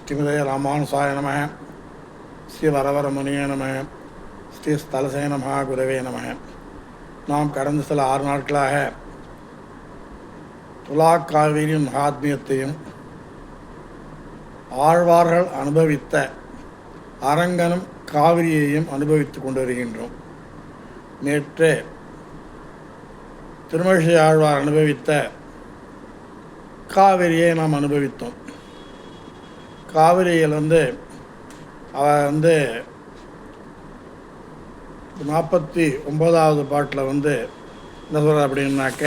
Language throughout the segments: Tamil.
ஸ்ரீமதே ராமானுசாய நம. ஸ்ரீ வரவரமுனிய நம. ஸ்ரீ ஸ்தலசே நம. குரவே நம. நாம் கடந்த சில 6 நாட்களாக துலாக்காவிரியின் மகாத்மியத்தையும் ஆழ்வார்கள் அனுபவித்த அரங்கனும் காவிரியையும் அனுபவித்து கொண்டு வருகின்றோம். நேற்று திருமழிசை ஆழ்வார் அனுபவித்த காவிரியை நாம் அனுபவித்தோம். காவிரியில் அவர் 49வது பாட்டில் என்ன சொல்கிறார் அப்படின்னாக்க,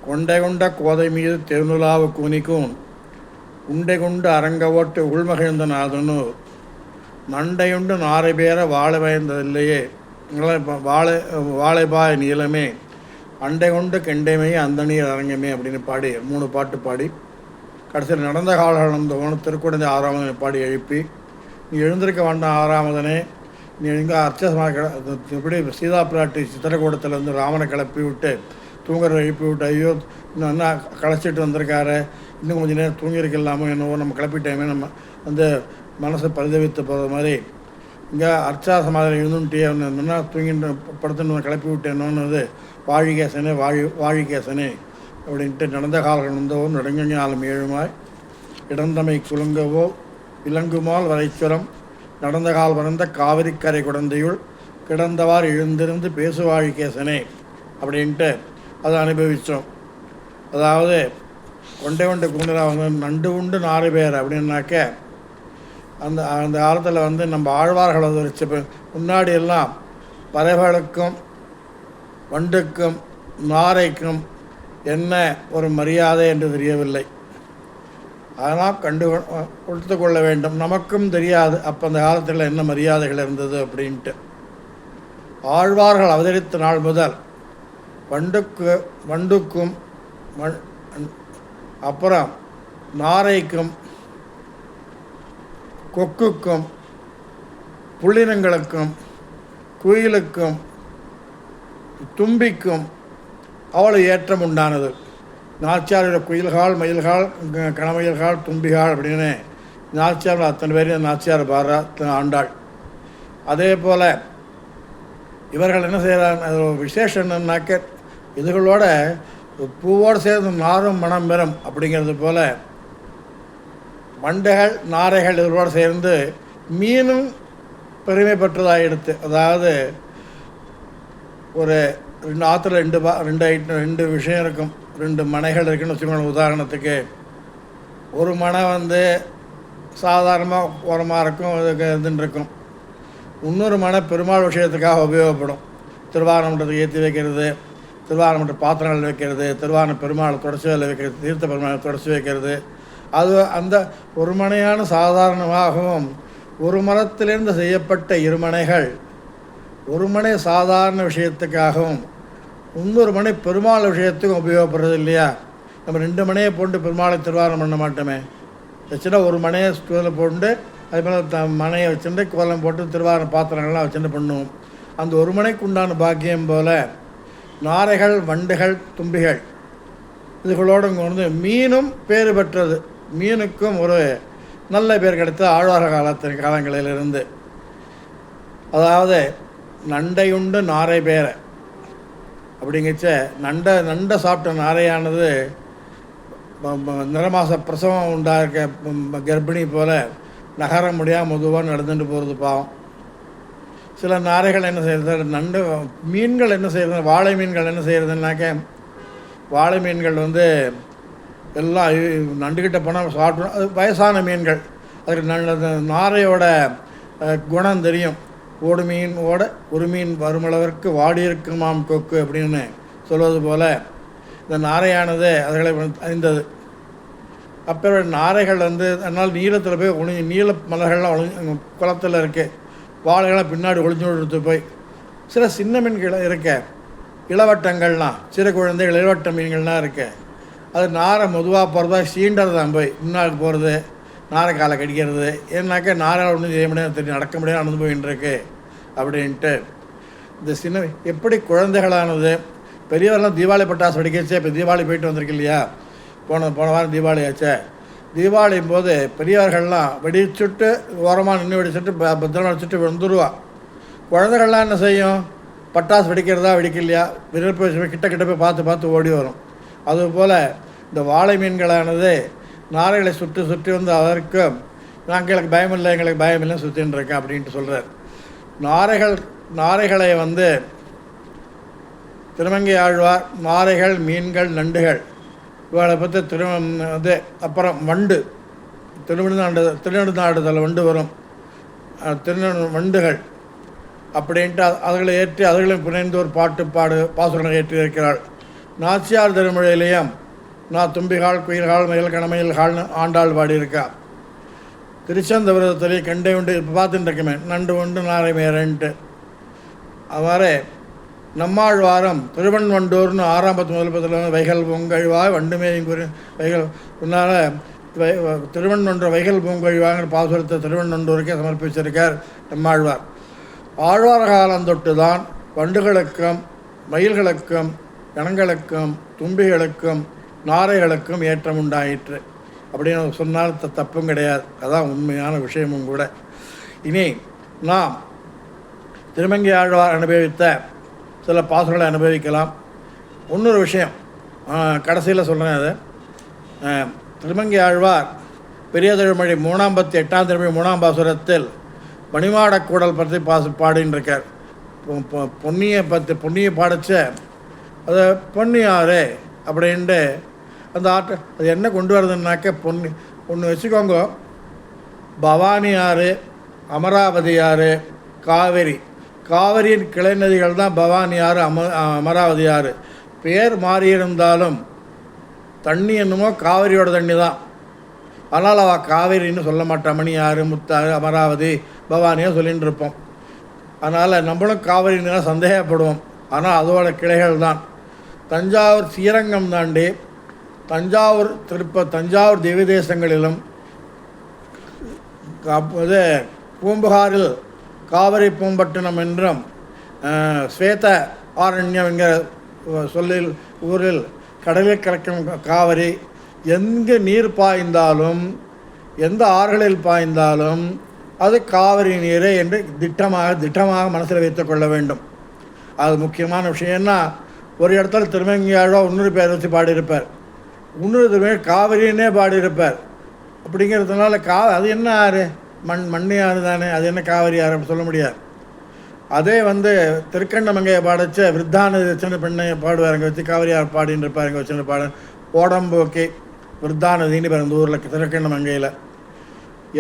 கொண்டை கொண்ட கோதை மீது திருநுலாவு கூனிக்கும் உண்டை கொண்டு அரங்க ஓட்டு உள்மகிழ்ந்த நாதனு நண்டையுண்டு நாரை பேர வாழ பயந்ததில்லையே வாழைபாய் நீளமே அண்டை கொண்டு கெண்டைமை அந்த நீர் அரங்கமே அப்படின்னு பாடி 3 பாட்டு பாடி கடைசியில் நடந்த காலம் திருக்குடந்தை 6ஆவது பாடி எழுப்பி, நீ எழுந்திருக்க வேண்டாம் 6ஆவதனே, நீ எங்கே அர்ச்சமாக இப்படி சீதா பிராட்டி சித்திரக்கூடத்தில் ராமனை கிளப்பி விட்டு தூங்குற எழுப்பி விட்டு, ஐயோ இன்னும் என்ன களைச்சிட்டு வந்திருக்காரு, இன்னும் கொஞ்சம் நேரம் தூங்கியிருக்கலாமோ என்னவோ, நம்ம கிளப்பிட்டேமே, நம்ம மனசை பரிதவித்து போகிற மாதிரி இங்கே அர்ச்சா சமாதியில் எழுந்துட்டே என்ன தூங்கிட்டு படுத்துன்னு கிளப்பி விட்டேனோன்னு வாழிகேசனே வாழிகேசனே அப்படின்ட்டு நடந்த காலம் நெடுங்காலம் 7மாய் இடந்தமை குலுங்கவோ இலங்குமால் வரைச்சுரம் நடந்த கால் வறந்த காவிரிக்கரை குடந்தையுள் கிடந்தவாறு எழுந்திருந்து பேசுவாழிகேசனே அப்படின்ட்டு அதை அனுபவித்தோம். அதாவது கொண்டை கொண்டு கூண்டுரா நண்டு உண்டு 4 பேர் அப்படின்னாக்க, அந்த காலத்தில் நம்ம ஆழ்வார்கள் வச்சு முன்னாடி எல்லாம் பறவைகளுக்கும் வண்டுக்கும் நாரைக்கும் என்ன ஒரு மரியாதை என்று தெரியவில்லை. அதனால் கொடுத்து கொள்ள வேண்டும். நமக்கும் தெரியாது அப்போ அந்த காலத்தில் என்ன மரியாதைகள் இருந்தது அப்படின்ட்டு. ஆழ்வார்கள் அவதரித்த நாள் முதல் வண்டுக்கும் அப்புறம் நாரைக்கும் கொக்குக்கும் புள்ளினங்களுக்கும் குயிலுக்கும் தும்பிக்கும் அவ்வளோ ஏற்றம் உண்டானது. நாச்சியாரோட குயில்கால் மயில்கால் கணமயில்கால் தும்பிகால் அப்படின்னு நாச்சியார் அத்தனை பேரையும் நாச்சியார் பாரா ஆண்டாள். அதே போல் இவர்கள் என்ன செய்கிறாங்க, அது விசேஷம் என்னன்னாக்க, இதுகளோட பூவோடு சேர்ந்து நாரும் மனம் பெறும் அப்படிங்கிறது போல் வண்டைகள் நாரைகள் இதோடு சேர்ந்து மீனும் பெருமை பெற்றதாக எடுத்து, அதாவது ஒரு 2 ஆற்றுல 2 விஷயம் இருக்கும், 2 மனைகள் இருக்குன்னு வச்சுக்கோங்க. உதாரணத்துக்கு ஒரு மனை சாதாரணமாக உரமாக இருக்கும், அதுக்கு இதுன்னு இருக்கும். இன்னொரு மனை பெருமாள் விஷயத்துக்காக உபயோகப்படும். திருவாரமன்றத்துக்கு ஏற்றி வைக்கிறது, திருவாரமன்ற பாத்திரங்கள் வைக்கிறது, திருவாரண பெருமாள் தொடச்சி வேலை வைக்கிறது, தீர்த்த பெருமாள் தொடச்சி வைக்கிறது. அது அந்த ஒரு மனையான சாதாரணமாகவும் ஒரு மரத்திலிருந்து செய்யப்பட்ட 2 மனைகள், ஒரு மனை சாதாரண விஷயத்துக்காகவும் இன்னொரு மனை பெருமாள் விஷயத்துக்கும் உபயோகப்படுறது இல்லையா. நம்ம 2 மனையை போட்டு பெருமாளை திருவாரணம் பண்ண மாட்டோமே. வச்சுன்னா ஒரு மனையை ஸ்கூலில் போட்டு அதுமாதிரி மனையை வச்சுட்டு கோலம் போட்டு திருவாரண பாத்திரங்கள்லாம் வச்சுட்டு பண்ணுவோம். அந்த ஒரு மனைக்கு உண்டான பாக்கியம் போல் நாரைகள் வண்டுகள் தும்பிகள் இதுகளோடு இங்கே மீனும் பேறு பெற்றது. மீனுக்கும் ஒரு நல்ல பேர் கிடைத்த ஆழ்வார காலங்களிலிருந்து. அதாவது நண்டையுண்டு நாரை பேரை அப்படிங்கச்ச நண்டை சாப்பிட்ட நாரையானது நிறமாச பிரசவம் உண்டாயிருக்க கர்ப்பிணி போல் நகர முடியாமல் மெதுவாக நடந்துட்டு போகிறது பாவம். சில நாரைகள் என்ன செய்கிறது, மீன்கள் என்ன செய்கிறது, வாழை மீன்கள் என்ன செய்கிறதுனாக்க, வாழை மீன்கள் எல்லாம் நண்டுக்கிட்ட போனால் சாப்பிடணும். அது வயசான மீன்கள், அதுக்கு நாரையோட குணம் தெரியும். ஓடு மீன் ஒரு மீன் வருமளவிற்கு வாடியிருக்குமாம் கொக்கு அப்படின்னு சொல்வது போல் இந்த நாரையானது அதுகளை அறிந்தது. அப்புறம் நாரைகள் அதனால் நீளத்தில் போய் நீல மலர்கள்லாம் குளத்தில் இருக்குது, வாழைகள்லாம் பின்னாடி ஒளிஞ்சு கொடுத்து போய் சில சின்ன மீன்கள் இருக்க, இளவட்டங்கள்லாம் சிறு குழந்தைகள் இளவட்ட மீன்கள்லாம் இருக்குது. அது நாரை மெதுவாக போகிறதா சீண்டது தான் போய் முன்னாடி போகிறது, நாரை காலை கடிக்கிறது. ஏன்னாக்கா நாரால் ஒன்றும் செய்ய முடியாது, தெரியும் நடக்க முடியாது, நடந்து போயின்னு இருக்கு அப்படின்ட்டு. இந்த சின்ன எப்படி குழந்தைகளானது பெரியவரெல்லாம் தீபாவளி பட்டாசு வெடிக்கச்சே. இப்போ தீபாவளி போயிட்டு வந்திருக்கு இல்லையா, போன வாரம் தீபாவளி ஆச்சே. தீபாவளியும் போது பெரியவர்கள்லாம் வெடிச்சுட்டு ஓரமாக நின்று வெடிச்சுட்டு பத்திரமா வச்சுட்டு வந்துடுவா. குழந்தைகள்லாம் என்ன செய்யும்? பட்டாசு வெடிக்கிறதா வெடிக்கலையா விருப்ப கிட்ட போய் பார்த்து ஓடி வரும். அதுபோல் இந்த வாழை மீன்களானது நாரைகளை சுற்றி வந்து அதற்கும் எங்களுக்கு பயமில்லை சுற்றின்னு இருக்கேன் அப்படின்ட்டு சொல்கிறார். நாரைகளை வந்து திருமங்கை ஆழ்வார் நாரைகள், மீன்கள், நண்டுகள் இவளை பற்றி இது அப்புறம் வண்டு திருநெடுநாடுதல் வண்டு வரும், வண்டுகள் அப்படின்ட்டு அதுகளை ஏற்றி அதுகளையும் புனைந்து ஒரு பாசுரங்களை ஏற்றி இருக்கிறாள். நாச்சியார் திருமொழியிலையும் நான் தும்பிகால், குயில்கால், மயில், கணமயில்கால்னு ஆண்டாள் பாடியிருக்கா. திருச்சந்த விரதத்திலே கண்டை உண்டு இப்போ பார்த்துட்டு இருக்கமே நண்டு உண்டு நாரை மேரன்ட்டு. அதுமாதிரி நம்மாழ்வாரம் திருவண்வண்டூர்னு 6ஆம் 10 வைகல் பூங்கழிவாய் வண்டுமேயும் வைகல் முன்னால் திருவண்வண்டூர் வைகல் பூங்கழிவாங்கிற பாசுரத்தை திருவண்வண்டூருக்கே சமர்ப்பிச்சிருக்கார் நம்மாழ்வார். ஆழ்வார் காலம் தொட்டு தான் வண்டுகளுக்கும் மயில்களுக்கும் கணங்களுக்கும் தும்பிகளுக்கும் நாரைகளுக்கும் ஏற்றம் உண்டாயிற்று அப்படின்னு சொன்னால் தப்பும் கிடையாது. அதான் உண்மையான விஷயமும் கூட. இனி நாம் திருமங்கை ஆழ்வார் அனுபவித்த சில பாசுரங்களை அனுபவிக்கலாம். இன்னொரு விஷயம் கடைசியில் சொல்கிறேன். அது திருமங்கை ஆழ்வார் பெரிய திருமொழி 38ஆம் திருமொழி 3ஆம் பாசுரத்தில் மணிமாடக்கூடல் பற்றி பாடின்னு இருக்கார். பொன்னியை பாடிச்ச அது பொன்னியாறு அப்படின்ட்டு அந்த அது என்ன கொண்டு வருதுன்னாக்க ஒன்று வச்சுக்கோங்க. பவானி ஆறு, அமராவதி ஆறு, காவிரியின் கிளை நதிகள் தான் பவானி ஆறு, அமராவதி ஆறு. பேர் மாறியிருந்தாலும் தண்ணி என்னமோ காவிரியோட தண்ணி தான். ஆனால் அவள் காவிரின்னு சொல்ல மாட்டான். மணி ஆறு, முத்தாறு, அமராவதி, பவானியோ சொல்லின்னு இருப்போம். அதனால் நம்மளும் காவிரின்னு தான் சந்தேகப்படுவோம். ஆனால் அதோட கிளைகள் தான். தஞ்சாவூர் ஸ்ரீரங்கம் தாண்டி தஞ்சாவூர் திவ்ய தேசங்களிலும் பூம்புகாரில் காவிரி பூம்பட்டினம் என்றும் ஸ்வேத ஆரண்யம் என்கிற சொல்லில் ஊரில் கடலில் கலக்கும் காவிரி எங்கே நீர் பாய்ந்தாலும் எந்த ஆறுகளில் பாய்ந்தாலும் அது காவிரி நீரே என்று திட்டமாக மனசில் வைத்து கொள்ள வேண்டும். அது முக்கியமான விஷயம்னா ஒரு இடத்துல திருமங்கையாழ்வார் இன்னொரு பேர் வச்சு பாடியிருப்பார், இன்னொரு திருமணி காவிரின்னே பாடியிருப்பார். அப்படிங்கிறதுனால அது என்ன ஆறு? மண்ணி ஆறு தானே, அது என்ன காவிரி ஆறு அப்படி சொல்ல முடியாது. அதே திருக்கண்ணமங்கையை பாடிச்ச விருத்தானதி சின்ன பெண்ணை பாடுவார், அங்கே வச்சு காவிரி ஆறு பாடின்னு இருப்பார். அங்கே வச்சு பாட ஓடம்போக்கி விருத்தானதின்னு பேர் அந்த ஊரில் திருக்கண்ணமங்கையில்.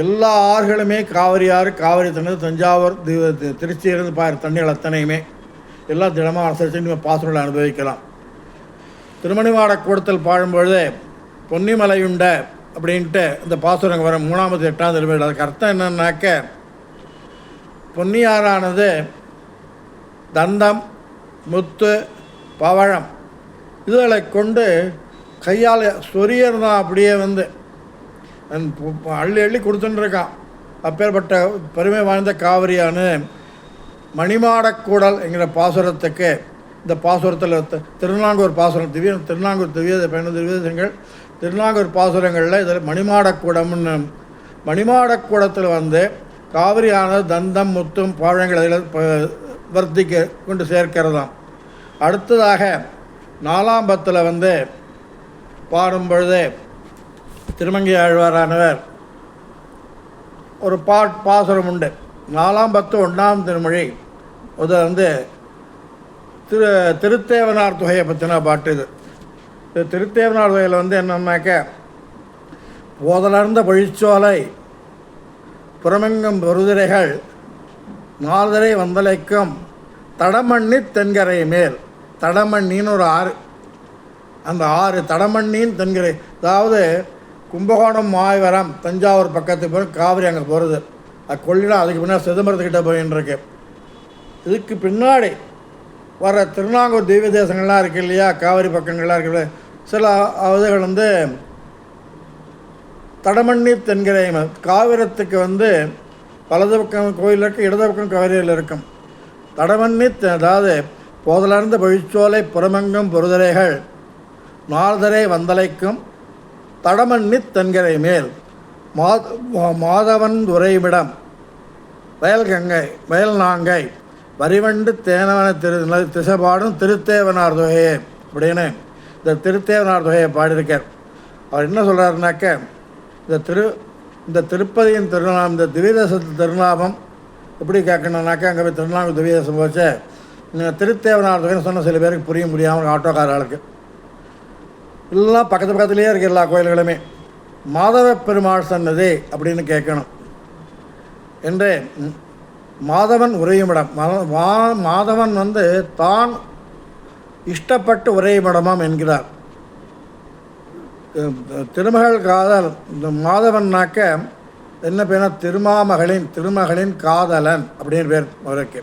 எல்லா ஆறுகளுமே காவிரி ஆறு, காவிரி தண்ணி. தஞ்சாவூர் திருச்சியிலிருந்து தண்ணிகள் அத்தனையுமே எல்லாம் தினமாக அனுசரித்து நீங்கள் பாசுரங்களை அனுபவிக்கலாம். திருமணிமாடக்கூடத்தில் பாடும்பொழுது பொன்னிமலையுண்ட அப்படின்ட்டு இந்த பாசுரங்க வர 3ஆம் 8ஆம் திருமணி. அதுக்கு அர்த்தம் என்னன்னாக்க பொன்னியாரானது தந்தம், முத்து, பவழம் இதுகளை கொண்டு கையால் சொரியர்தான் அப்படியே அள்ளி கொடுத்துட்டுருக்கான். அப்பேற்பட்ட பெருமை வாய்ந்த காவிரியான மணிமாடக்கூடல் என்கிற பாசுரத்துக்கு இந்த பாசுரத்தில் திருநாங்கூர் பாசுரம் திருநாங்கூர் திவ்யதேசங்கள் திருநாங்கூர் பாசுரங்களில் இதில் மணிமாடக்கூடத்தில் காவிரியானது தந்தம், முத்தும், பழங்கள் அதில் வர்த்திக்க கொண்டு சேர்க்கிறதாம். அடுத்ததாக 4ஆம் பத்தில் பாடும்பொழுது திருமங்கை ஆழ்வாரானவர் ஒரு பாசுரம் உண்டு. 4ஆம் 1ஆம் திருமொழி அது திருத்தேவனார் தொகையை பற்றின பாட்டு. இது திருத்தேவனார் தொகையில் என்னன்னாக்க போதலர்ந்த பொழிச்சோலை புறமெங்கும் பொருதிரைகள் நால்தரை வந்தலைக்கும் தடமண்ணி தென்கரை மேல். தடமண்ணின்னு ஒரு ஆறு, அந்த ஆறு தடமண்ணின் தென்கரை, அதாவது கும்பகோணம், மாயவரம், தஞ்சாவூர் பக்கத்துக்கு போய் காவிரி அங்கே போகிறது. அது கொள்ளிடம், அதுக்கு பின்னாடி சிதம்பரத்துக்கிட்ட போயின்னு இருக்கு. இதுக்கு பின்னாடி வர திருநாங்கூர் தெய்வ தேசங்கள்லாம் இருக்குது இல்லையா, காவிரி பக்கங்கள்லாம் இருக்குது. சில இதுகள் தடமண்ணி தென்கரை காவிரத்துக்கு வலது பக்கம் கோயில் இருக்குது, இடது பக்கம் காவிரியில் இருக்கும். தடமண்ணி அதாவது போதலர்ந்த பொழிச்சோலை புறமெங்கும் பொருதரைகள் நால்தரை வந்தலைக்கும் தடமண்ணி தென்கரை மேல் மாதவன் உறைவிடம் வயல் கங்கை வயல் நாங்கை வரிவண்டு தேனவன திசைபாடும் திருத்தேவனார் தொகையே அப்படின்னு இந்த திருத்தேவனார் தொகையை பாடியிருக்கார். அவர் என்ன சொல்கிறாருனாக்க, இந்த திருப்பதியின் திருநாமம், இந்த திவ்யதேசத்து திருநாமம் எப்படி கேட்கணுன்னாக்கா அங்கே போய் திருநாமம் திவ்யதேசம் போச்சு திருத்தேவனார் தொகைன்னு சொன்ன சில பேருக்கு புரிய முடியாமல் ஆட்டோக்காரர்களுக்கு இல்லைனா பக்கத்துலேயே இருக்குது எல்லா கோயில்களுமே. மாதவ பெருமாள் சன்னதி அப்படின்னு கேட்கணும் என்று மாதவன் உரையுமிடம். மாதவன் தான் இஷ்டப்பட்டு உரையுமிடமாம் என்கிறார். திருமகள் காதல், இந்த மாதவன்னாக்க என்ன பேர்னா திருமகளின் காதலன் அப்படின்னு பேர் அவருக்கு.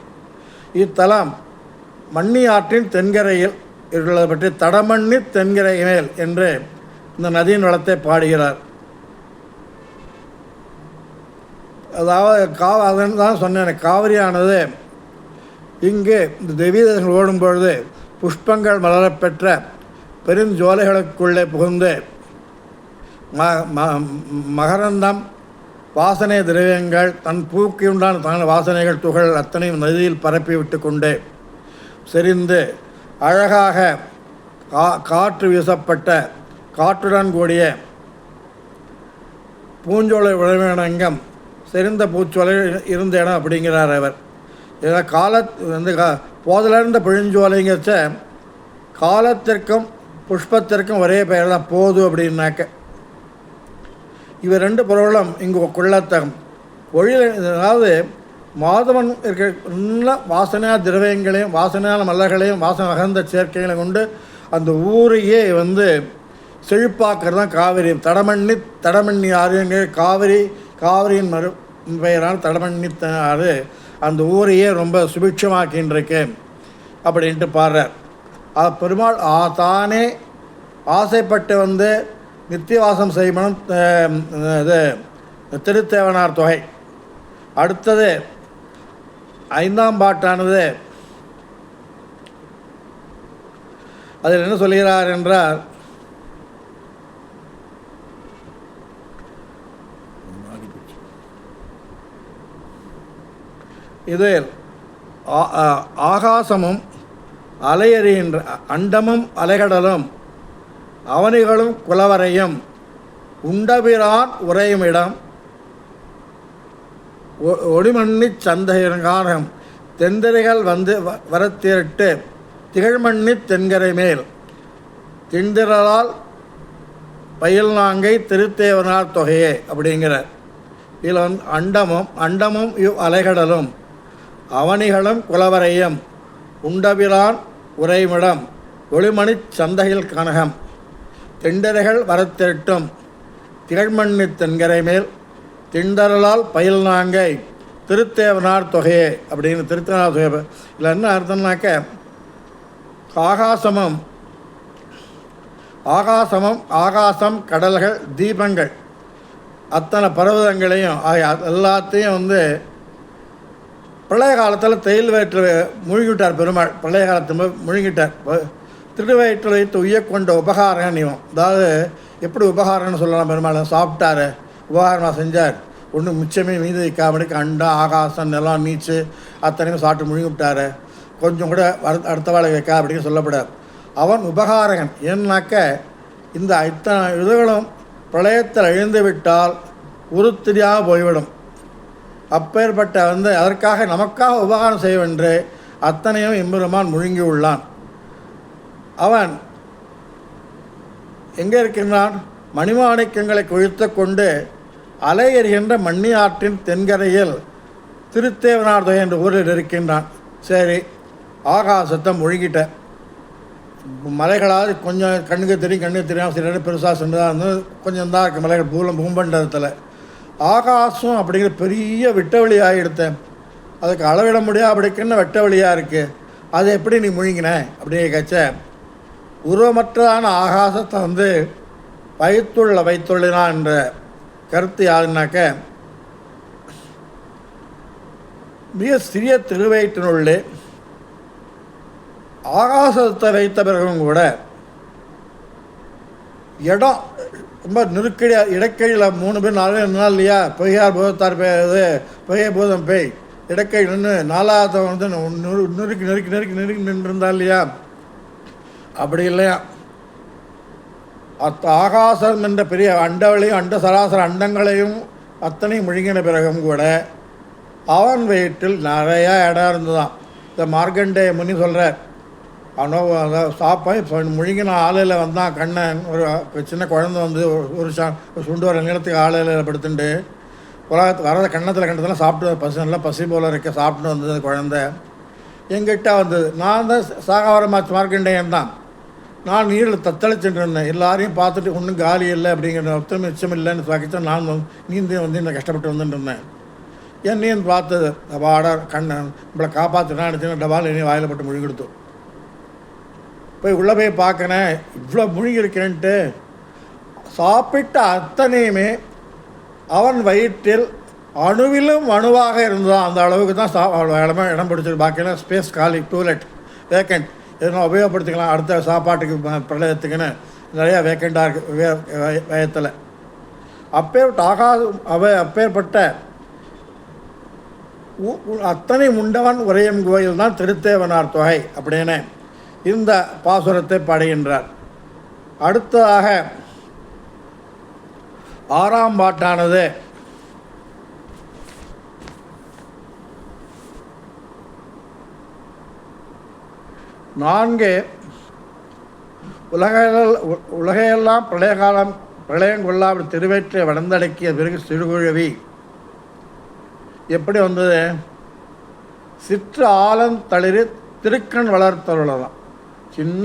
இத்தலம் மண்ணி ஆற்றின் தென்கரையில் உள்ளதை பற்றி தடமண்ணி தென்கரை மேல் என்று இந்த நதியின் வளத்தை பாடுகிறார். அதாவது அதன் தான் சொன்னேன், காவிரியானது இங்கு இந்த திவ்யதேசங்கள் ஓடும்பொழுது புஷ்பங்கள் மலரப்பெற்ற பெருஞ்சோலைகளுக்குள்ளே புகுந்து மகரந்தம் வாசனை திரவியங்கள் தன் பூக்கு உண்டான தன் வாசனைகள் துகள் அத்தனையும் நதியில் பரப்பி விட்டு கொண்டே செறிந்து அழகாக காற்று வீசப்பட்ட காற்றுடன் கூடிய பூஞ்சோலை விளைவிடங்கம் செறிந்த பூச்சோலை இருந்த இடம் அப்படிங்கிறார் அவர். போதிலிருந்த பிழிஞ்சோலைங்கிறச்ச காலத்திற்கும் புஷ்பத்திற்கும் ஒரே பெயர் தான் போது அப்படின்னாக்க. இவை ரெண்டு பொருளும் இங்கு கொள்ளத்தகும் அதாவது மாதவன் இருக்க நல்ல வாசனையான திரவியங்களையும் வாசனையான மலர்களையும் வாசனை மகர்ந்த சேர்க்கைகளையும் கொண்டு அந்த ஊரையே செழிப்பாக்குறது தான் காவிரி. தடமண்ணி ஆறு காவிரியின் பெயரால் தடமண்ணி ஆறு அந்த ஊரையே ரொம்ப சுபிட்சமாக்கின்றிருக்கு அப்படின்ட்டு பாடுறார். பெருமாள் தானே ஆசைப்பட்டு நித்தியவாசம் செய்யணும் இது திருத்தேவனார் தொகை. அடுத்தது 5ஆம் பாட்டானது அதில் என்ன சொல்கிறார் என்றால், இதில் ஆகாசமும் அலையறிகின்ற அண்டமும் அலைகடலும் அவனிகளும் குலவரையும் உண்டபிரான் உரையுமிடம் ஒடிமண்ணி சந்தையங்காரம் தென்திரைகள் வரத்திரட்டு திகழ்மண்ணி தென்கரை மேல் திண்டிரலால் பயில் நாங்கை திருத்தேவனார் தொகையே அப்படிங்கிற. இதில் அண்டமும் இவ் அலைகடலும் அவனிகளும் குலவரையும் உண்டபிரான் உரைமிடம் ஒளிமணி சந்தையில் கனகம் திண்டரைகள் வரத்திரட்டும் திகழ்மண்ணி தென்கரை மேல் திண்டரலால் பயில் நாங்கை திருத்தேவனார் தொகையே அப்படின்னு திருத்தேவனார் தொகை. இல்லை என்ன அர்த்தம்னாக்க, ஆகாசம் கடல்கள் தீபங்கள் அத்தனை பர்வதங்களையும் எல்லாத்தையும் பழைய காலத்தில் தையல் வயிற்றில் முழுங்கிவிட்டார் பெருமாள். பழைய காலத்து முழுங்கிட்டார். திருவயிற்றில் வைத்து உய்யக்கொண்ட உபகாரம் இவன். அதாவது எப்படி உபகாரம்னு சொல்லலாம், பெருமாள் சாப்பிட்டாரு, உபகாரமாக செஞ்சார், ஒன்றும் மிச்சமே மீதி வைக்காமடிக்கு அண்டம் ஆகாசம் நிலம் நீச்சு அத்தனையும் சாப்பிட்டு முழுங்கி விட்டார், கொஞ்சம் கூட அடுத்த வாழை வைக்கா அப்படின்னு சொல்லப்படார். அவன் உபகாரகன். ஏன்னாக்க இந்த இத்தனை இதுகளும் பிரளயத்தில் அழிந்து விட்டால் உருத்திரியாக போய்விடும். அப்பேற்பட்ட அதற்காக நமக்காக உபகாரம் செய்வென்று அத்தனையும் எம்பெருமான் முழுங்கி உள்ளான். அவன் எங்கே இருக்கின்றான்? மணிமாணிக்கங்களை கொழுத்து கொண்டு அலை எறிகின்ற மண்ணி ஆற்றின் தென்கரையில் திருத்தேவனார் தொகை என்ற ஊரில் இருக்கின்றான். சரி, ஆகாசத்தை முழுங்கிட்ட மலைகளாவது கொஞ்சம் கண்ணுக்கு தெரியாமல் சில இடம் பெருசாக சென்றுதான் கொஞ்சம் தான் இருக்குது மலைகள் பூம்பண்டத்தில். ஆகாசம் அப்படிங்கிற பெரிய வெட்ட வழி ஆகிடுத்தேன், அதுக்கு அளவிட முடியாது அப்படிக்குன்னு வெட்ட வழியாக இருக்குது, அதை எப்படி நீ முழுங்கின அப்படியே கச்ச. உருவமற்றதான ஆகாசத்தை வைத்துள்ளினான் என்ற கருத்து யாருன்னாக்க, மிக சிறிய திருவயிற்றினுள்ளே ஆகாசத்தை வைத்த பிறகும் கூட இடம் ரொம்ப நெருக்கடி இடக்கையில் 3 பேர் 4 பேர் நின்னா இல்லையா, பொய்யார் பூதத்தார் இது பொய்யை பூதம் பேய் இடக்கை நின்று 4வது வந்து நெருக்கி நெருக்கி நெருக்கி நெருக்கி நின்றுருந்தா இல்லையா, அப்படி இல்லையா. ஆகாசம் என்ற பெரிய அண்டவளையும் அண்ட சராசர அண்டங்களையும் அத்தனையும் முழுங்கின பிறகும் கூட அவன் வயிற்றில் நிறையா இடம் இருந்துதான். இந்த மார்க்கண்டே முனி சொல்கிறார், அவனோ சாப்பாய் முழுங்கின ஆலையில் வந்தான் கண்ணன். ஒரு சின்ன குழந்தை வந்து ஒரு சுண்டு வர நிலத்துக்கு ஆலையில் படுத்துட்டு உலகத்துக்கு வரத கண்ணத்தில் சாப்பிட்டு பசி நல்லா பசி போல் இருக்க சாப்பிட்டு வந்தது குழந்தை எங்கிட்ட வந்தது. நான் தான் சாகாவரமாச்சு மார்க்கண்டேயன் தான். நான் நீரில் தத்தளிச்சுட்டு இருந்தேன். எல்லாரையும் பார்த்துட்டு ஒன்றும் காலி இல்லை அப்படிங்கிற ஒருத்தரும் மிச்சம் இல்லைன்னு சாக்கித்தான் நான் நீந்தி வந்து என்ன கஷ்டப்பட்டு வந்துட்டு இருந்தேன். என்னையும் பார்த்தது அப்பாடா கண்ணன் நம்மளை காப்பாற்றினா அடிச்சுன்னா டபால் என்னையும் வாயில் போட்டு முழுங்கி கொடுத்தோம். போய் உள்ளே போய் பார்க்கறேன், இவ்வளோ முழுங்கிருக்கேன்ட்டு. சாப்பிட்ட அத்தனையுமே அவன் வயிற்றில் அணுவிலும் அணுவாக இருந்தான். அந்த அளவுக்கு தான் இடம் பிடிச்சிருக்கு. பாக்கியெல்லாம் ஸ்பேஸ் காலி, டூலெட் வேக்கண்ட், எதுனா உபயோகப்படுத்திக்கலாம் அடுத்த சாப்பாட்டுக்கு பிரளயத்துக்குன்னு நிறையா வேக்கண்டாக இருக்குது வயத்தில். அப்பேற்பட்ட அத்தனை உண்டவன் உரையும் கோயில் தான் திருத்தேவனார் தொகை அப்படின்னு இந்த பாசுரத்தை பாடுகின்றார். அடுத்ததாக 6ஆம் பாட்டானது நான்கு உலகையெல்லாம் பிரளயம் கொள்ளாமல் திருவேற்றை வளர்ந்தடக்கிய பிறகு சிறுகுழவி எப்படி வந்தது? சிற்று ஆலந்தளிர் திருக்கண் வளர்த்தருளதான். சின்ன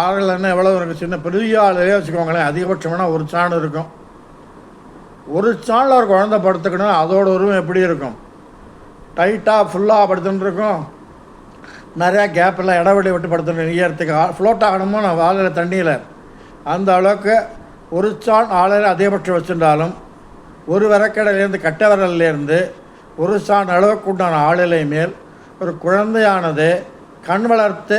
ஆளல்னா எவ்வளோ இருக்குது? சின்ன பெரிய ஆளையே வச்சுக்கோங்களேன், அதிகபட்சமான ஒரு சாண் இருக்கும். ஒரு சாணில் ஒரு குழந்தை படுத்துக்கணும், அதோட உருவம் எப்படி இருக்கும்? டைட்டாக ஃபுல்லாக படுத்துன்னு இருக்கும். நிறையா கேப்பெல்லாம் இடவெளி விட்டு படுத்துட்டு நீயறதுக்கு ஃப்ளோட் ஆகணுமோ நான் வாழையில் தண்ணியில் அந்த அளவுக்கு ஒரு சான் ஆளையில் அதிகபட்சம் வச்சுருந்தாலும் ஒரு விரக்கடையிலேருந்து கட்டை விரல்லேருந்து ஒரு சான் அளவுக்கு உண்டான ஆளிலை மேல் ஒரு குழந்தையானது கண் வளர்த்து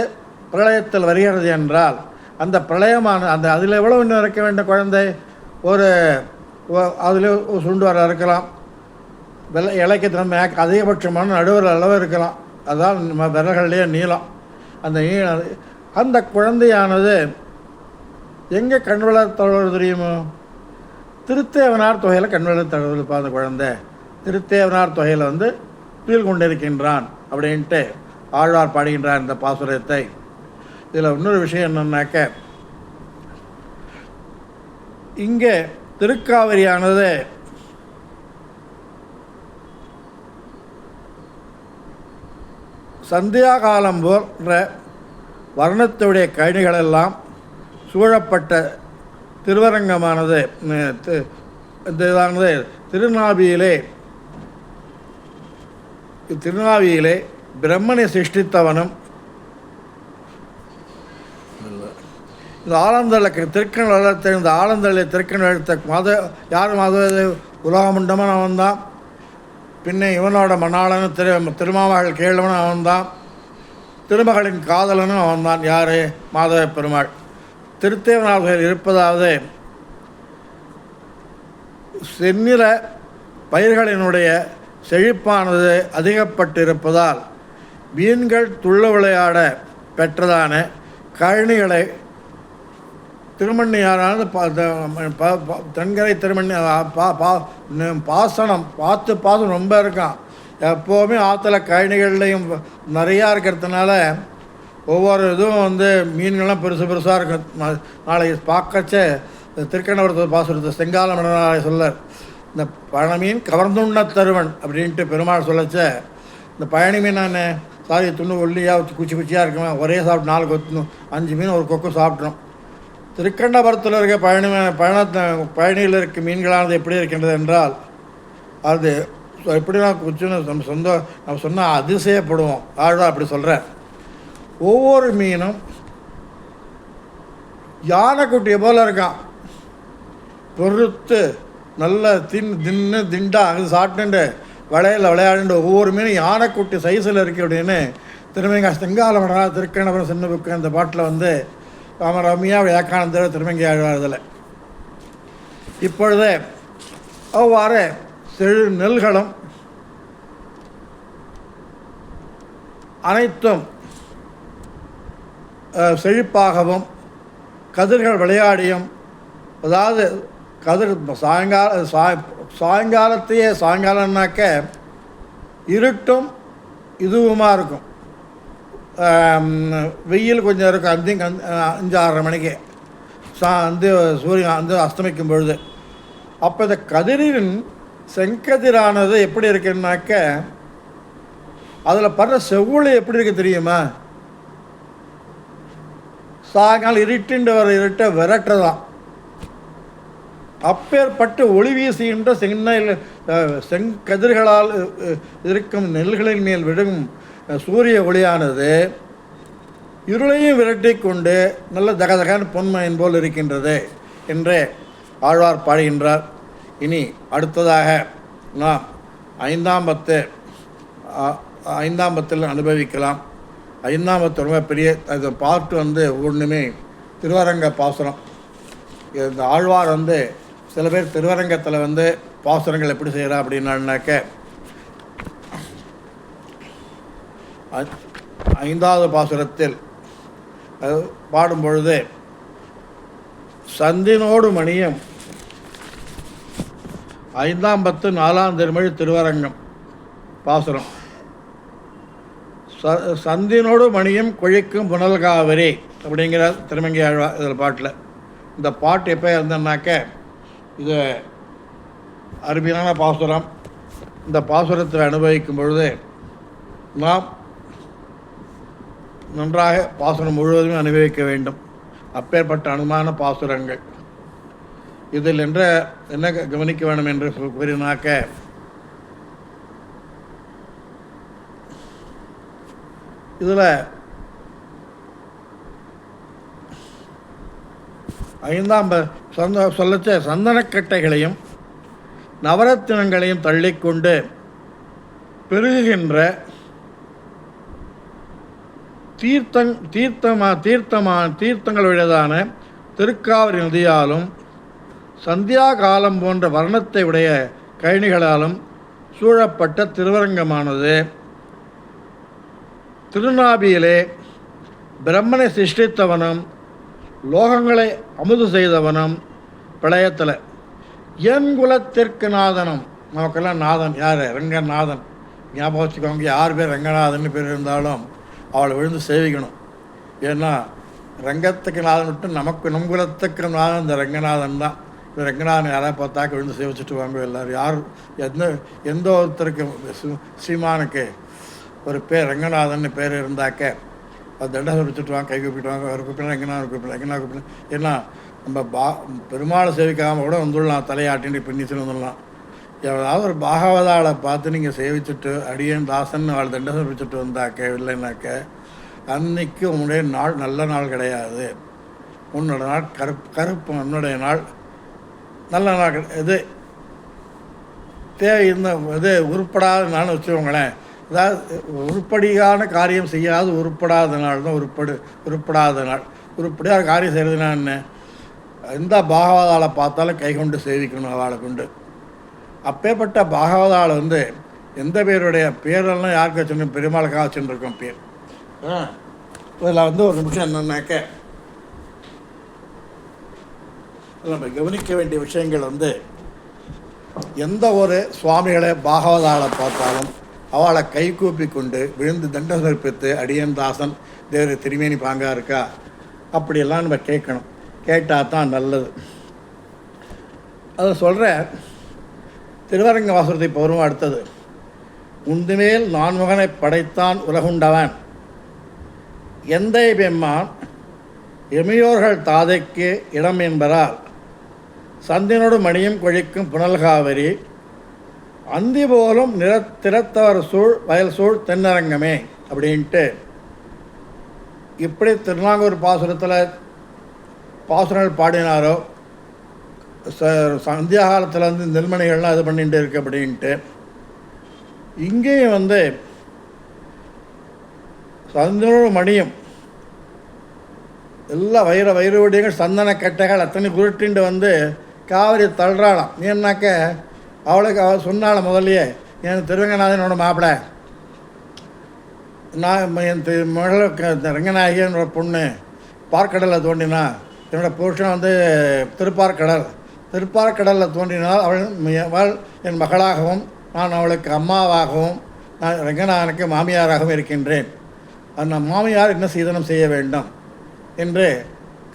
பிரளயத்தில் வருகிறது என்றால் அந்த பிரளயமான அந்த அதில் எவ்வளோ இன்னும் இருக்க வேண்டிய குழந்தை ஒரு அதில் சுண்டு வர இருக்கலாம், இலக்கியத்தின் அதிகபட்சமான நடுவர் அளவு இருக்கலாம். அதான் நம்ம விரல்கள்லேயே நீளம். அந்த குழந்தையானது எங்கே கண் வளர்த்தவர்கள் தெரியுமோ? திருத்தேவனார் தொகையில் கண் வளர்த்தவர்கள் அந்த குழந்தை திருத்தேவனார் தொகையில் வந்து துயில் கொண்டிருக்கின்றான் அப்படின்ட்டு ஆழ்வார் பாடுகின்றார் இந்த பாசுரத்தை. இதில் இன்னொரு விஷயம் என்னன்னாக்க, இங்கே திருக்காவிரியானது சந்தியா காலம் போன்ற வர்ணத்துடைய கழனிகளெல்லாம் சூழப்பட்ட திருவரங்கமானது இதானது திருநாவியிலே பிரம்மனை சிருஷ்டித்தவனும் இந்த ஆலந்தள திருக்கண் வளர்த்த இந்த ஆலந்தளை திருக்கண் வளர்த்த யார் உலகமுண்டமன் அவன்தான். பின்ன இவனோட மணாளனும் திருமாமகள் கேளவனும் அவன்தான். திருமகளின் காதலனும் அவன்தான். யார்? மாதவ பெருமாள். திருத்தேவனார்கள் இருப்பதாவது செந்நிற பயிர்களினுடைய செழிப்பானது அதிகப்பட்டு இருப்பதால் மீன்கள் துள்ள விளையாட பெற்றதான கழனிகளை திருமண்ணியாரானது தென்கரை திருமண்ணி பாசனம் பாசனம் ரொம்ப இருக்கான். எப்போவுமே ஆற்றுல கழனிகள்லையும் நிறையா இருக்கிறதுனால ஒவ்வொரு இதுவும் வந்து மீன்கள்லாம் பெருசாக இருக்கும். நாளைக்கு பார்க்கச்சே திருக்கணவரத்து பாசுரத்தை செங்கால மன்னனாரை சொல்லர் இந்த பழமீன் கவர்ந்துண்ண தருவன் அப்படின்ட்டு பெருமாள் சொல்லச்ச இந்த பழனி மீன் நான் சாரி துண்ணு ஒல்லியாக குச்சியாக இருக்குவேன் ஒரே சாப்பிட்டு 4 கொத்து 5 மீன் ஒரு கொக்கு சாப்பிட்றோம். திருக்கண்டபுரத்தில் இருக்க பழனியில் இருக்க மீன்களானது எப்படி இருக்கின்றது என்றால் அது எப்படிலாம் நம்ம சொன்னால் அதிசயப்படுவோம். ஆழ்வார் அப்படி சொல்கிறார். ஒவ்வொரு மீனும் யானைக்குட்டியை போல் இருக்கான். பொறுத்து நல்ல திண்டா அது சாப்பிட்டுண்டு விளையாடுண்டு ஒவ்வொரு மீனும் யானைக்குட்டி சைஸில் இருக்கு அப்படின்னு திருமங்கை செங்காலமடா திருக்கணபுரம் சின்ன புக்கு அந்த பாட்டில் வந்து ரம்யா வியாக்கானந்தர் திருமங்கை ஆழ்வார். இதில் இப்பொழுது அவ்வாறு செழு நெல்களும் அனைத்தும் செழிப்பாகவும் கதிர்கள் விளையாடியும், அதாவது கதிர் சாயங்காலம்னாக்க இருட்டும் இதுவுமா இருக்கும். வெயில் கொஞ்சம் இருக்கும் 5-6 மணிக்கு சூரியன் அஸ்தமிக்கும் பொழுது. அப்போ இந்த கதிரின் செங்கதிரானது எப்படி இருக்குன்னாக்க, அதில் படுற செவ்வொளி எப்படி இருக்கு தெரியுமா? சாயங்காலம் இருட்டுண்டு வர இருட்டை விரட்டுறதான். அப்பேற்பட்டு ஒளி வீசுகின்ற செங்கதிர்களால் இருக்கும் நெல்களின் மேல் விடும் சூரிய ஒளியானது இருளையும் விரட்டி கொண்டு நல்ல தகதகான பொன்மையின் போல் இருக்கின்றது என்று ஆழ்வார் பாடுகின்றார். இனி அடுத்ததாக நாம் 5ஆம் பத்தில் அனுபவிக்கலாம். 5ஆம் பத்து ரொம்ப பெரிய அது பாட்டு ஒன்றுமே திருவரங்க பாசுரம். இந்த ஆழ்வார் சில பேர் திருவரங்கத்தில் பாசுரங்கள் எப்படி செய்கிறா அப்படின்னாக்க, 5வது பாசுரத்தில் பாடும்பொழுது சந்தினோடு மணியம் 5ஆம் பத்து 4ஆம் திருமொழி திருவரங்கம் பாசுரம். சந்தினோடு மணியம் கொழிக்கும் புனல்காவிரி அப்படிங்கிற திருமங்கை ஆழ்வா இதில் பாட்டில். இந்த பாட்டு எப்போ இருந்தேன்னாக்க, இது அருமையான பாசுரம். இந்த பாசுரத்தில் அனுபவிக்கும் பொழுது நாம் நன்றாக பாசுரம் முழுவதுமே அனுபவிக்க வேண்டும். அப்பேற்பட்ட அனுமான பாசுரங்கள் இதில் என்ன கவனிக்க வேண்டும் என்று கூறினாக்க, இதில் 5ஆம் சொல்லச்ச சந்தனக்கட்டைகளையும் நவரத்தினங்களையும் தள்ளிக்கொண்டு பெருகுகின்ற தீர்த்தங்களுடையதான திருக்காவிரி நதியாலும் சந்தியா காலம் போன்ற வர்ணத்தை உடைய கழனிகளாலும் சூழப்பட்ட திருவரங்கமானது திருநாபியிலே பிரம்மனை சிருஷ்டித்தவனும் லோகங்களை அமுது செய்தவனும் பிரளயத்தில் என் குலத்திற்கு நாதனும். நமக்கெல்லாம் நாதன் யார்? ரங்கநாதன். ஞாபகம் வச்சுக்கோங்க, யார் பேர் ரங்கநாதன் பேர் இருந்தாலும் அவளை விழுந்து சேவிக்கணும். ஏன்னா ரங்கத்துக்கு நாதன் விட்டு நம் குலத்துக்கு நாதன் இந்த ரங்கநாதன் தான். இந்த ரங்கநாதன் யாராவது பார்த்தாக்க விழுந்து சேவிச்சுட்டு வாங்க எல்லோரும். யார் எந்த ஒருத்தருக்கு ஸ்ரீமானுக்கு ஒரு பேர் ரங்கநாதன் பேர் இருந்தாக்க அது தண்டை வச்சுட்டு வாங்க, கை கூப்பிட்டு ஒரு கூப்பிடலாம், ரங்கநாதன் கூப்பிடலாம். ஏன்னா நம்ம பெருமாளை சேவிக்காமல் கூட வந்துடலாம், தலையாட்டின்னு பின்னிச்சுன்னு வந்துடலாம். ஏதாவது ஒரு பாகவதாளை பார்த்து நீங்கள் சேவிச்சுட்டு அடியன் தாசன் அவள் தண்டை வச்சுட்டு வந்தாக்க இல்லைன்னாக்க அன்னைக்கு உன்னுடைய நாள் நல்ல நாள் கிடையாது. உன்னோட நாள் கருப்பு உன்னுடைய நாள் நல்ல நாள் இது இது உருப்படாத நாள்னு வச்சுக்கோங்களேன். அதாவது உருப்படியான காரியம் செய்யாது உருப்படாத நாள் தான் உருப்படாத நாள். உருப்படியாக காரியம் செய்கிறதுனா என்ன? எந்த பாகவதாளை பார்த்தாலும் கை கொண்டு சேவிக்கணும் அவளை கொண்டு. அப்பேற்பட்ட பாகவதாளை எந்த பேருடைய பேரெல்லாம் யாருக்கு வச்சுருக்கோம்? பெருமாளுக்காக வச்சுருக்கோம் பேர். இதில் ஒரு நிமிஷம் என்னன்னாக்க, நம்ம கவனிக்க வேண்டிய விஷயங்கள் எந்த ஒரு சுவாமிகளை பாகவதாளை பார்த்தாலும் அவளை கை கூப்பி கொண்டு விழுந்து தண்ட சமர்ப்பித்து அடியன் தாசன் தேவர் திருமேனி பாங்கா இருக்கா அப்படியெல்லாம் நம்ம கேட்கணும். கேட்டால் தான் நல்லது. அதை சொல்கிற திருவரங்க வாசகத்தை பௌர்வம் அடுத்தது. உந்துமேல் நான்முகனை படைத்தான் உலகுண்டவன் எந்தை பெம்மான் எமையோர்கள் தாதைக்கு இடம் என்பதால் சந்தினோடு மணியும் கொழிக்கும் புனல்காவிரி அந்தி போலும் திறத்தவர் சூழ் வயல் சூழ் தென்னரங்கமே அப்படின்ட்டு இப்படி திருநாங்கூர் பாசுரங்கள் பாடினாரோ சந்தியா காலத்தில் நெல்மணிகள்லாம் இது பண்ணிட்டு இருக்கு அப்படின்ட்டு இங்கேயும் சந்தினோடு மணியும் எல்லா வைரவடியங்கள் சந்தன கட்டைகள் அத்தனை குருட்டிண்டு காவிரி தள்ளுறாளாம். ஏன்னாக்க அவளுக்கு அவள் சொன்னால முதல்லையே, என் திருவங்கநாதனோட மாப்பிள்ளை, நான் என் மகள் ரங்கநாயகி என்னோட பொண்ணு பார்க்கடலில் தோன்றினா, என்னோடய புருஷன் வந்து திருப்பார்கடலில் தோன்றினால் அவள் என் மகளாகவும் நான் அவளுக்கு அம்மாவாகவும் நான் ரங்கநாதனுக்கு மாமியாராகவும் இருக்கின்றேன். அந்த மாமியார் என்ன சீதனம் செய்ய வேண்டும் என்று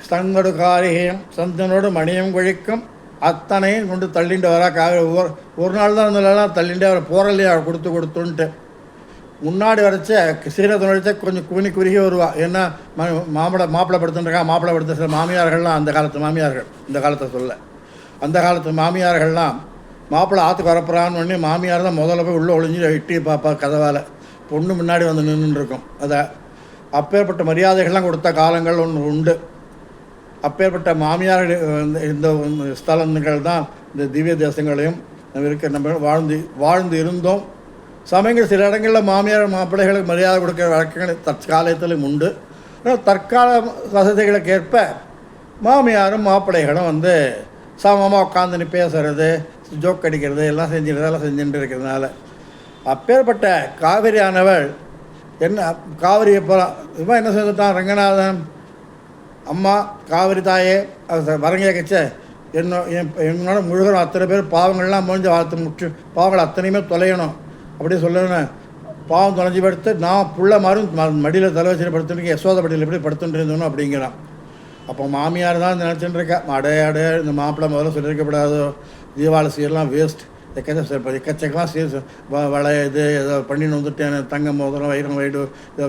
சங்கடு காரிகையும் சந்தனோடு மணியம் கொழிக்கும் அத்தனையும் கொண்டு தள்ளிண்டு வரா. காவிரி ஒரு நாள் தான் இருந்தெல்லாம் தள்ளிண்டே அவரை போரலையே அவள் கொடுத்துன்ட்டு முன்னாடி வரைச்ச சீரகத்தை வரைச்ச கொஞ்சம் குறுகி வருவா. ஏன்னா மாப்பிள்ளை படுத்துட்டுருக்கா. மாப்பிள்ளை படுத்த சில மாமியார்கள்லாம் அந்த காலத்து மாமியார்கள், இந்த காலத்தை சொல்ல, அந்த காலத்து மாமியார்கள்லாம் மாப்பிள்ளை ஆற்றுக்கு வரப்புறான்னு ஒன்று மாமியார் தான் முதல்ல போய் உள்ளே ஒளிஞ்சு எட்டி பாப்பா கதவால், பொண்ணு முன்னாடி வந்து நின்றுருக்கும். அதை அப்பேற்பட்ட மரியாதைகள்லாம் கொடுத்த காலங்கள் ஒன்று உண்டு. அப்பேற்பட்ட மாமியார் இந்த ஸ்தலங்கள் தான் இந்த திவ்ய தேசங்களையும் நம்ம வாழ்ந்து இருந்தோம். சமயங்கள் சில இடங்களில் மாமியார் மாப்பிள்ளைகளுக்கு மரியாதை கொடுக்குற வழக்கங்கள் தற்காலத்திலும் உண்டு. தற்கால வசதிகளுக்கு ஏற்ப மாமியாரும் மாப்பிள்ளைகளும் வந்து சமமாக உட்காந்துன்னு பேசுகிறது, ஜோக் அடிக்கிறது எல்லாம் செஞ்சுட்டு இருக்கிறதுனால அப்பேற்பட்ட காவிரியானவள் என்ன காவிரியை போகலாம் இவன் என்ன செஞ்சுட்டான், ரங்கநாதன் அம்மா காவிரி தாயே வரங்க கச்ச என்னோட முழுகிறோம் அத்தனை பேர் பாவங்கள்லாம் முடிஞ்சு வாழ்த்து பாவங்கள் அத்தனையுமே தொலையணும் அப்படி சொல்லணும். பாவம் தொலைஞ்சி படுத்து நான் புள்ள மாறும் மடியில் தலை வச்சு படுத்துட்டு யசோத படியில் எப்படி படுத்துட்டு இருந்தோம் அப்படிங்கிறான். அப்போ மாமியார் தான் நினச்சிட்டுருக்கா, அடைய இந்த மாப்பிள்ளை முதல்ல சொல்லியிருக்கப்படாதோ, தீபாவளி சீரெலாம் வேஸ்ட், எக்கச்சக்கமாக சீர் வளை இது ஏதோ பண்ணின்னு வந்துட்டேன், தங்க மோதிரம்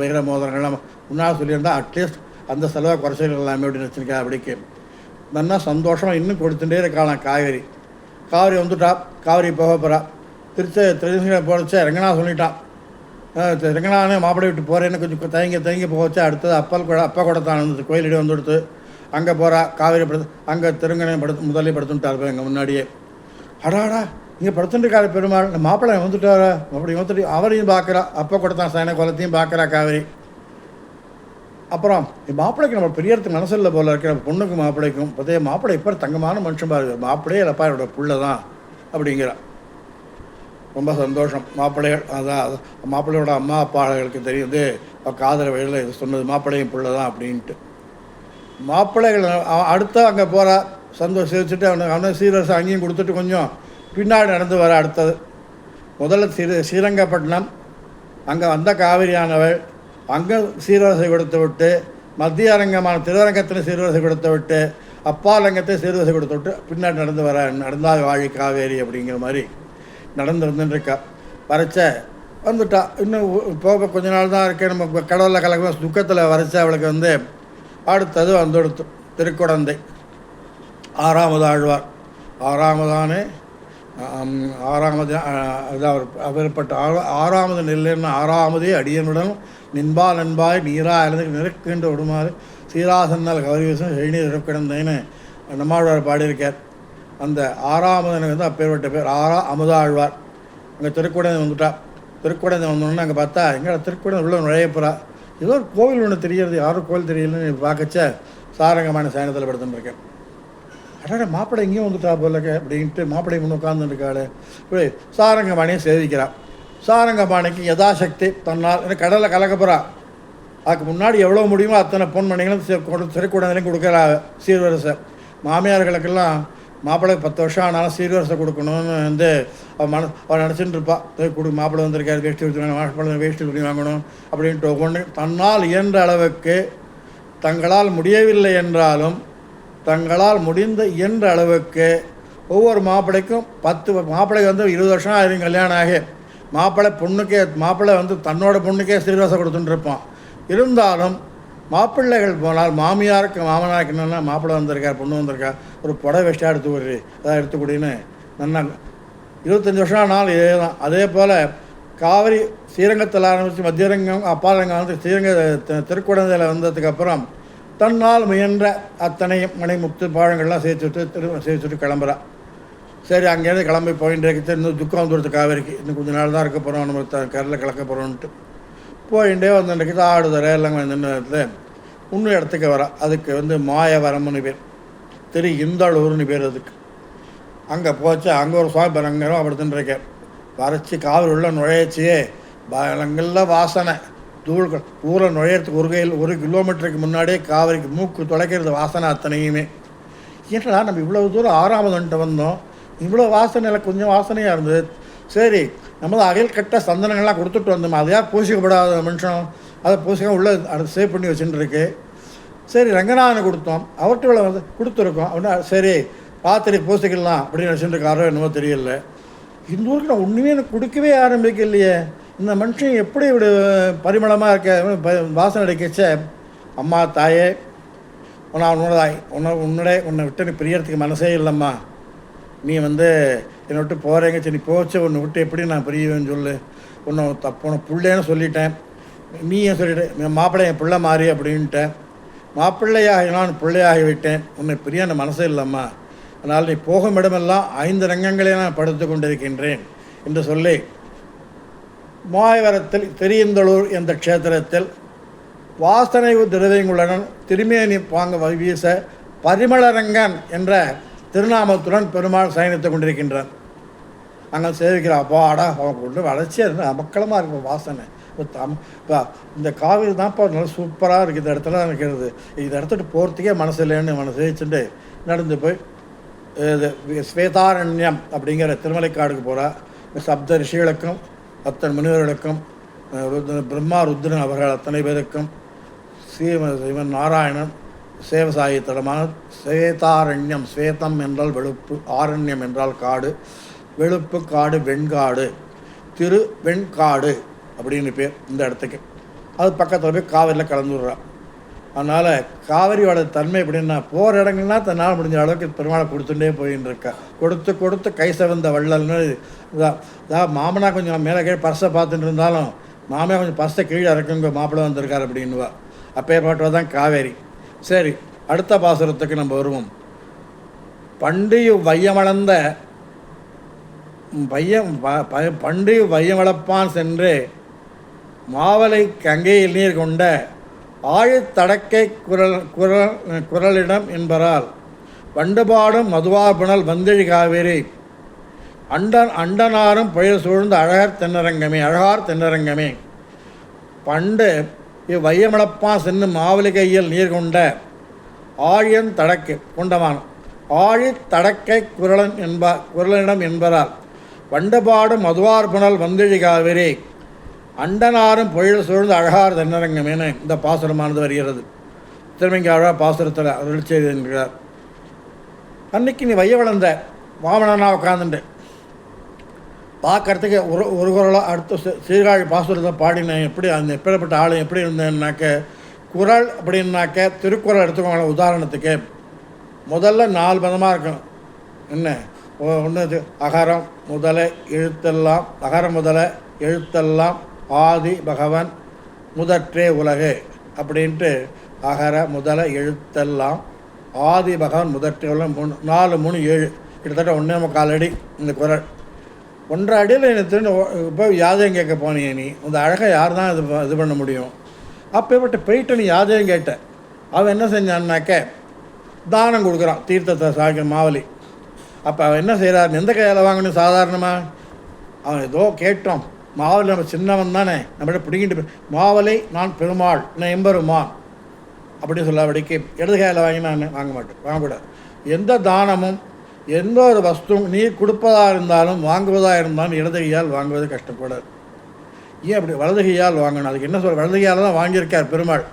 வைர மோதிரங்கள்லாம் முன்னால் சொல்லியிருந்தால் அட்லீஸ்ட் அந்த செலவை குறைச்சிகள் எல்லாமே அப்படின்னு வச்சுருக்கா. அப்படிக்கு நல்லா சந்தோஷமாக இன்னும் கொடுத்துட்டே இருக்கலாம். காவிரி வந்துட்டா, காவிரி போக போகிறா. திருச்சி போகிறச்ச ரங்கநாதன் சொல்லிட்டான், ரங்கநாதனே மாப்பிள்ளை விட்டு போகிறேன்னு கொஞ்சம் தயங்கி போக வச்சா. அடுத்தது அப்பா கூட தான் இருந்தது, கோயிலிடம் வந்து கொடுத்து அங்கே போகிறா. காவிரி அங்கே திருங்கனை முதலே படுத்துட்டார் எங்கள் முன்னாடியே. அடாடா இங்கே படுத்துட்டுருக்காரு பெருமாள், மாப்பிள்ளை வந்துட்டாரா அப்படி வந்துட்டு அவரையும் பார்க்குறா. அப்பா கூட தான் சயன குலத்தையும் பார்க்குறா காவிரி. அப்புறம் மாப்பிள்ளைக்கு நம்ம பிரியறதுக்கு மனசில்லை போல இருக்கிற பொண்ணுக்கு மாப்பிள்ளைக்கும் பார்த்தே மாப்பிள்ளை இப்போ தங்கமான மனுஷன் பாருங்க, மாப்பிள்ளையே இல்லைப்பா என்னோட புள்ள தான் அப்படிங்கிறா. ரொம்ப சந்தோஷம். மாப்பிள்ளைகள் அதான் மாப்பிள்ளையோட அம்மா அப்பாளுக்கு தெரியுது, காதல் வழியில் இது சொன்னது மாப்பிள்ளையும் பிள்ளை தான் அப்படின்ட்டு. மாப்பிள்ளைகள் அடுத்த அங்கே போகிறா, சந்தோஷிச்சுட்டு அவனை சீரரசு அங்கேயும் கொடுத்துட்டு கொஞ்சம் பின்னாடி நடந்து வர. அடுத்தது முதல்ல ஸ்ரீரங்கப்பட்டினம், அங்கே வந்த காவிரியானவள் அங்கே சீர்வரிசை கொடுத்து விட்டு, மத்திய அரங்கமான திருவரங்கத்தில் சீர்வரிசை கொடுத்து விட்டு, அப்பாலங்கத்தை சீர்வரிசை கொடுத்து விட்டு பின்னாடி நடந்து வர. நடந்தால் வாழி காவேரி அப்படிங்கிற மாதிரி நடந்து வந்துட்டுருக்கா. வரைச்ச வந்துட்டா. இன்னும் போக கொஞ்ச நாள் தான் இருக்கேன். நம்ம கடவுளில் கலக்க துக்கத்தில் வரைச்ச அவளுக்கு வந்து அடுத்தது வந்துடுத்து திருக்குடந்தை. 6வது ஆழ்வார், 6ஆமதானே 6ஆமது அவர்பட்ட 6ஆமது நெல்லுன்னு 6ஆமதே அடியனுடன் நின்பா நண்பாய் நீரா இழந்து நெருக்கின்ற விடுமாறு சீராசன்னால் கௌரிவசம் எழுநீர் இருக்கிடந்தேன்னு நம்மாழ்வார் பாடியிருக்கார். அந்த 6ஆமதனுக்கு வந்து அப்பேற்பட்ட பேர் அமுதாழ்வார். அங்கே திருக்குடந்தை வந்துட்டா. திருக்குடந்தை வந்தோடனே அங்கே பார்த்தா எங்கே திருக்குடந்தை உள்ள நுழையப்புறா. ஏதோ ஒரு கோவில் ஒன்று தெரிகிறது, யாரும் கோவில் தெரியலன்னு பார்க்கச்ச சாரங்கமான சயனத்தில் படுத்துட்டுருக்கேன். அடாட மாப்பிள்ளை இங்கேயும் வந்துட்டா போலக்க அப்படின்ட்டு மாப்பிள்ளை முன்னு உட்காந்துருக்காள். இப்படி சாரங்கபாணியை சேவிக்கிறான். சாரங்கபாணிக்கு யதாசக்தி தன்னால் கடலை கலக்க போகிறா. அதுக்கு முன்னாடி எவ்வளோ முடியுமோ அத்தனை பொன்மணிகளும் திருக்குடந்தையும் கொடுக்குறா சீர்வரிசை. மாமியார்களுக்கெல்லாம் மாப்பிள்ளைக்கு 10 வருஷம் ஆனாலும் சீர்வரிசை கொடுக்கணும்னு வந்து அவள் நினச்சிட்டு இருப்பாள். மாப்பிள்ளை வந்திருக்காரு, வேஷ்டி துணி மாப்பிள்ளை வேஷ்டி துணி வாங்கணும் அப்படின்ட்டு ஒவ்வொன்று தன்னால் இயன்ற அளவுக்கு, தங்களால் முடியவில்லை என்றாலும் தங்களால் முடிந்த இயன்ற அளவுக்கு ஒவ்வொரு மாப்பிள்ளைக்கும் 10 மாப்பிள்ளைக்கு வந்து 20 வருஷம் ஆயிரம் கல்யாணம் ஆகி மாப்பிள்ளை வந்து தன்னோட பொண்ணுக்கே சீர்வரிசை கொடுத்துட்டுருப்பான். இருந்தாலும் மாப்பிள்ளைகள் போனால் மாமியாருக்கு மாமனாருக்கு என்னென்னா மாப்பிள்ளை வந்திருக்கார், பொண்ணு வந்திருக்கார், ஒரு புடவை வேஷ்டியாக எடுத்து விடுறி அதான் எடுத்துக்கூடின்னு நல்லா 25 வருஷம் ஆனாலும் இதே தான். அதே போல் காவிரி ஸ்ரீரங்கத்தில் ஆரம்பித்து மத்தியரங்கம் அப்பாலங்கம் வந்து திருக்குடந்தையில் வந்ததுக்கப்புறம் தன்னால் முயன்ற அத்தனையும் மணி முத்து பாழங்கள்லாம் சேர்த்துட்டு கிளம்புறா. சரி அங்கேருந்து கிளம்பி போயிட்டு இருக்கு. இன்னும் துக்கம் வந்துடுது காவேரிக்கு, இன்னும் கொஞ்சம் நாள் தான் இருக்க போகிறோம், நம்ம கரையில் கலக்க போகிறோன்ட்டு போயிட்டே வந்துட்டு ஆடுதரை எல்லாம் நின்று இன்னும் இடத்துக்கு வரா. அதுக்கு வந்து மாயவரம்னு பேர், இந்தளூர்னு பேர். அதுக்கு அங்கே போச்சு. அங்கே ஒரு சுவாமி பலங்கரம் அப்படித்தான் இருக்கேன். வரைச்சி காவிரி உள்ள நுழையச்சியே பலங்கள்ல வாசனை. தூள்கள் ஊரில் நுழையிறதுக்கு 1 கிலோமீட்டருக்கு முன்னாடியே காவிரிக்கு மூக்கு துளைக்கிறது வாசனை அத்தனையுமே. ஏன்னா நம்ம இவ்வளோ தூரம் 6ஆவது வந்துட்டு வந்தோம், இவ்வளோ வாசனையில் கொஞ்சம் வாசனையாக இருந்தது. சரி, நம்ம தான் அகையில் கட்ட சந்தனங்கள்லாம் கொடுத்துட்டு வந்தோம், அதையா பூசிக்கப்படாத மனுஷன் அதை பூசிக்க உள்ளே அதை சேவ் பண்ணி வச்சுட்டுருக்கு. சரி, ரங்கநாதனை கொடுத்தோம், அவர்கிட்ட இவ்வளோ வந்து கொடுத்துருக்கோம் அப்படின்னா சரி ராத்திரி பூசிக்கலாம் அப்படின்னு வச்சுட்டுருக்காரோ என்னமோ தெரியல. இந்த ஊருக்கு நான் ஒன்றுமே எனக்கு கொடுக்கவே ஆரம்பிக்கலையே, இந்த மனுஷன் எப்படி இப்படி பரிமளமாக இருக்க வாசனை அடிக்கச்ச, அம்மா தாயே நான் உன்னதாய் உன்னை விட்டு நீ பிரியறதுக்கு மனசே இல்லைம்மா, நீ வந்து என்னை விட்டு போகிறேங்க, சரி நீ போச்சு, உன்னை விட்டு எப்படி நான் பிரியுவேன்னு சொல்லு, உன்னை பிள்ளைன்னு சொல்லிட்டேன், நீ ஏன் சொல்லிட்டேன் மாப்பிள்ளை என் பிள்ளை மாறி அப்படின்ட்டேன், மாப்பிள்ளையாக நான் பிள்ளையாகி விட்டேன், உன்னை பிரிய அந்த மனசே இல்லைம்மா, அதனால் நீ போகும் இடமெல்லாம் 5 ரங்கங்களே நான் படுத்து கொண்டிருக்கின்றேன் என்று சொல்லி மாயவரத்தில் திரியந்தளூர் என்ற க்ஷேத்திரத்தில் வாசனை திரவியங்களுடன் திருமேனி பாங்க வீச பரிமளரங்கன் என்ற திருநாமத்துடன் பெருமாள் சயனித்து கொண்டிருக்கின்றான். அங்கே சேவிக்கிற அப்பாடா அவன் கொண்டு வளர்ச்சியாக இருந்து அமக்கலமாக இருக்கும் வாசனை. இப்போ இந்த காவிரி தான்ப்பா நல்லா சூப்பராக இருக்குது, இந்த இடத்துல இருக்கிறது, இந்த இடத்துட்டு போகிறதுக்கே மனசு இல்லைன்னு மனசு சேவிச்சுட்டு நடந்து போய் இது ஸ்வேதாரண்யம் அப்படிங்கிற திருமலைக்காடுக்கு போகிறா. சப்த ரிஷிகளுக்கும் அத்தனை முனிவர்களுக்கும் பிரம்மா ருத்ரன் அவர்கள் அத்தனை பேருக்கும் சிவன் நாராயணன் சேவசாயி தலமான ஸ்வேதாரண்யம், ஸ்வேதம் என்றால் வெளுப்பு, ஆரண்யம் என்றால் காடு, வெளுப்பு காடு, வெண்காடு, திரு வெண்காடு அப்படின்னு பேர் இந்த இடத்துக்கு. அது பக்கத்தில் போய் காவிரியில் கலந்துடுறா. அதனால் காவிரியோட தன்மை எப்படின்னா போகிற இடங்கள்னா தன்னால் முடிஞ்ச அளவுக்கு பெருமாளை கொடுத்துட்டே போயின்னு இருக்கா. கொடுத்து கை செவந்த வள்ளல்னு இதான் மாமனா கொஞ்சம் மேலே கீழே பர்ஸை பார்த்துட்டு இருந்தாலும் மாமே கொஞ்சம் பர்ஸை கீழே இறக்குங்க மாப்பிள்ளை வந்திருக்கார் அப்படின்னுவா. அப்பேற்பட்டவ தான் காவேரி. சரி, அடுத்த பாசுரத்துக்கு நம்ம வருவோம். பண்டிகை வையமளந்த பண்டிகை வையமளப்பான் சென்று மாவலை கங்கையில் நீர் கொண்ட ஆழித்தடக்கை குரலிடம் என்பரால் வண்டுபாடும் மதுவாபுணல் வந்தெழி காவேரி அண்டனாரும் புயல் சூழ்ந்த அழகார் தென்னரங்கமே பண்டு இவ்வையமளப்பான் சென்னு மாவலிகையில் நீர் கொண்ட ஆழியன் தடக்கு கொண்டவான் ஆழித்தடக்கை குரலிடம் என்பரால் வண்டுபாடும் மதுவார்புணல் வந்தெழி காவேரி அண்டனாரும் புயல் சூழ்ந்த அழகார் தென்னரங்கமேனு இந்த பாசுரமானது வருகிறது. திருமங்கையாழ்வார் பாசுரத்தில் அருள் செய்து என்கிறார். அன்னைக்கு நீ வைய வளர்ந்த வாமனனா உட்காந்துட்டு பார்க்கறதுக்கு ஒரு குரலாக அடுத்த சீர்காழி பாசுரத்தை பாடினேன். எப்படி அந்த எப்படிப்பட்ட ஆளும் எப்படி இருந்தேன்னாக்க குரல் அப்படின்னாக்க திருக்குறள் எடுத்துக்கோங்களேன். உதாரணத்துக்கு முதல்ல 4 பதமாக இருக்கும். என்ன ஒன்று அகரம் முதல எழுத்தெல்லாம், அகரம் முதல எழுத்தெல்லாம் ஆதி பகவன் முதற்றே உலகு அப்படின்ட்டு அகர முதல எழுத்தெல்லாம் ஆதி பகவன் முதற்றே உலகம் 4 3 7 கிட்டத்தட்ட 1.25 அடி இந்த குரல். 1.5 அடியில் எனக்கு திரும்ப இப்போ யாதையும் கேட்க போனீங்க, நீ இந்த அழகை யார் தான் இது பண்ண முடியும்? அப்பேற்பட்ட போயிட்டு நீ யாதையும் கேட்ட. அவன் என்ன செஞ்சான்னாக்க தானம் கொடுக்குறான் தீர்த்தத்தை சாய்க்க மாவலி. அப்போ அவன் என்ன செய்கிறார், எந்த கையால் வாங்கணும் சாதாரணமாக? அவன் ஏதோ கேட்டோம், மாவலி நம்ம சின்னவன் தானே, நம்மகிட்ட பிடிங்கிட்டு மாவலை நான் பெருமாள் நான் எம்பெருமான் அப்படின்னு சொல்லாபடிக்கு இடது கையில் வாங்கி நான் வாங்கக்கூடாது. எந்த தானமும் எந்த ஒரு வஸ்துவும் நீ கொடுப்பதாக இருந்தாலும் வாங்குவதாக இருந்தாலும் இடது கையால் வாங்குவது கஷ்டப்படாது. ஏன் அப்படி வலது கையால் வாங்கணும்? அதுக்கு என்ன சொல்ற, வலது கையால் தான் வாங்கியிருக்கார் பெருமாள்.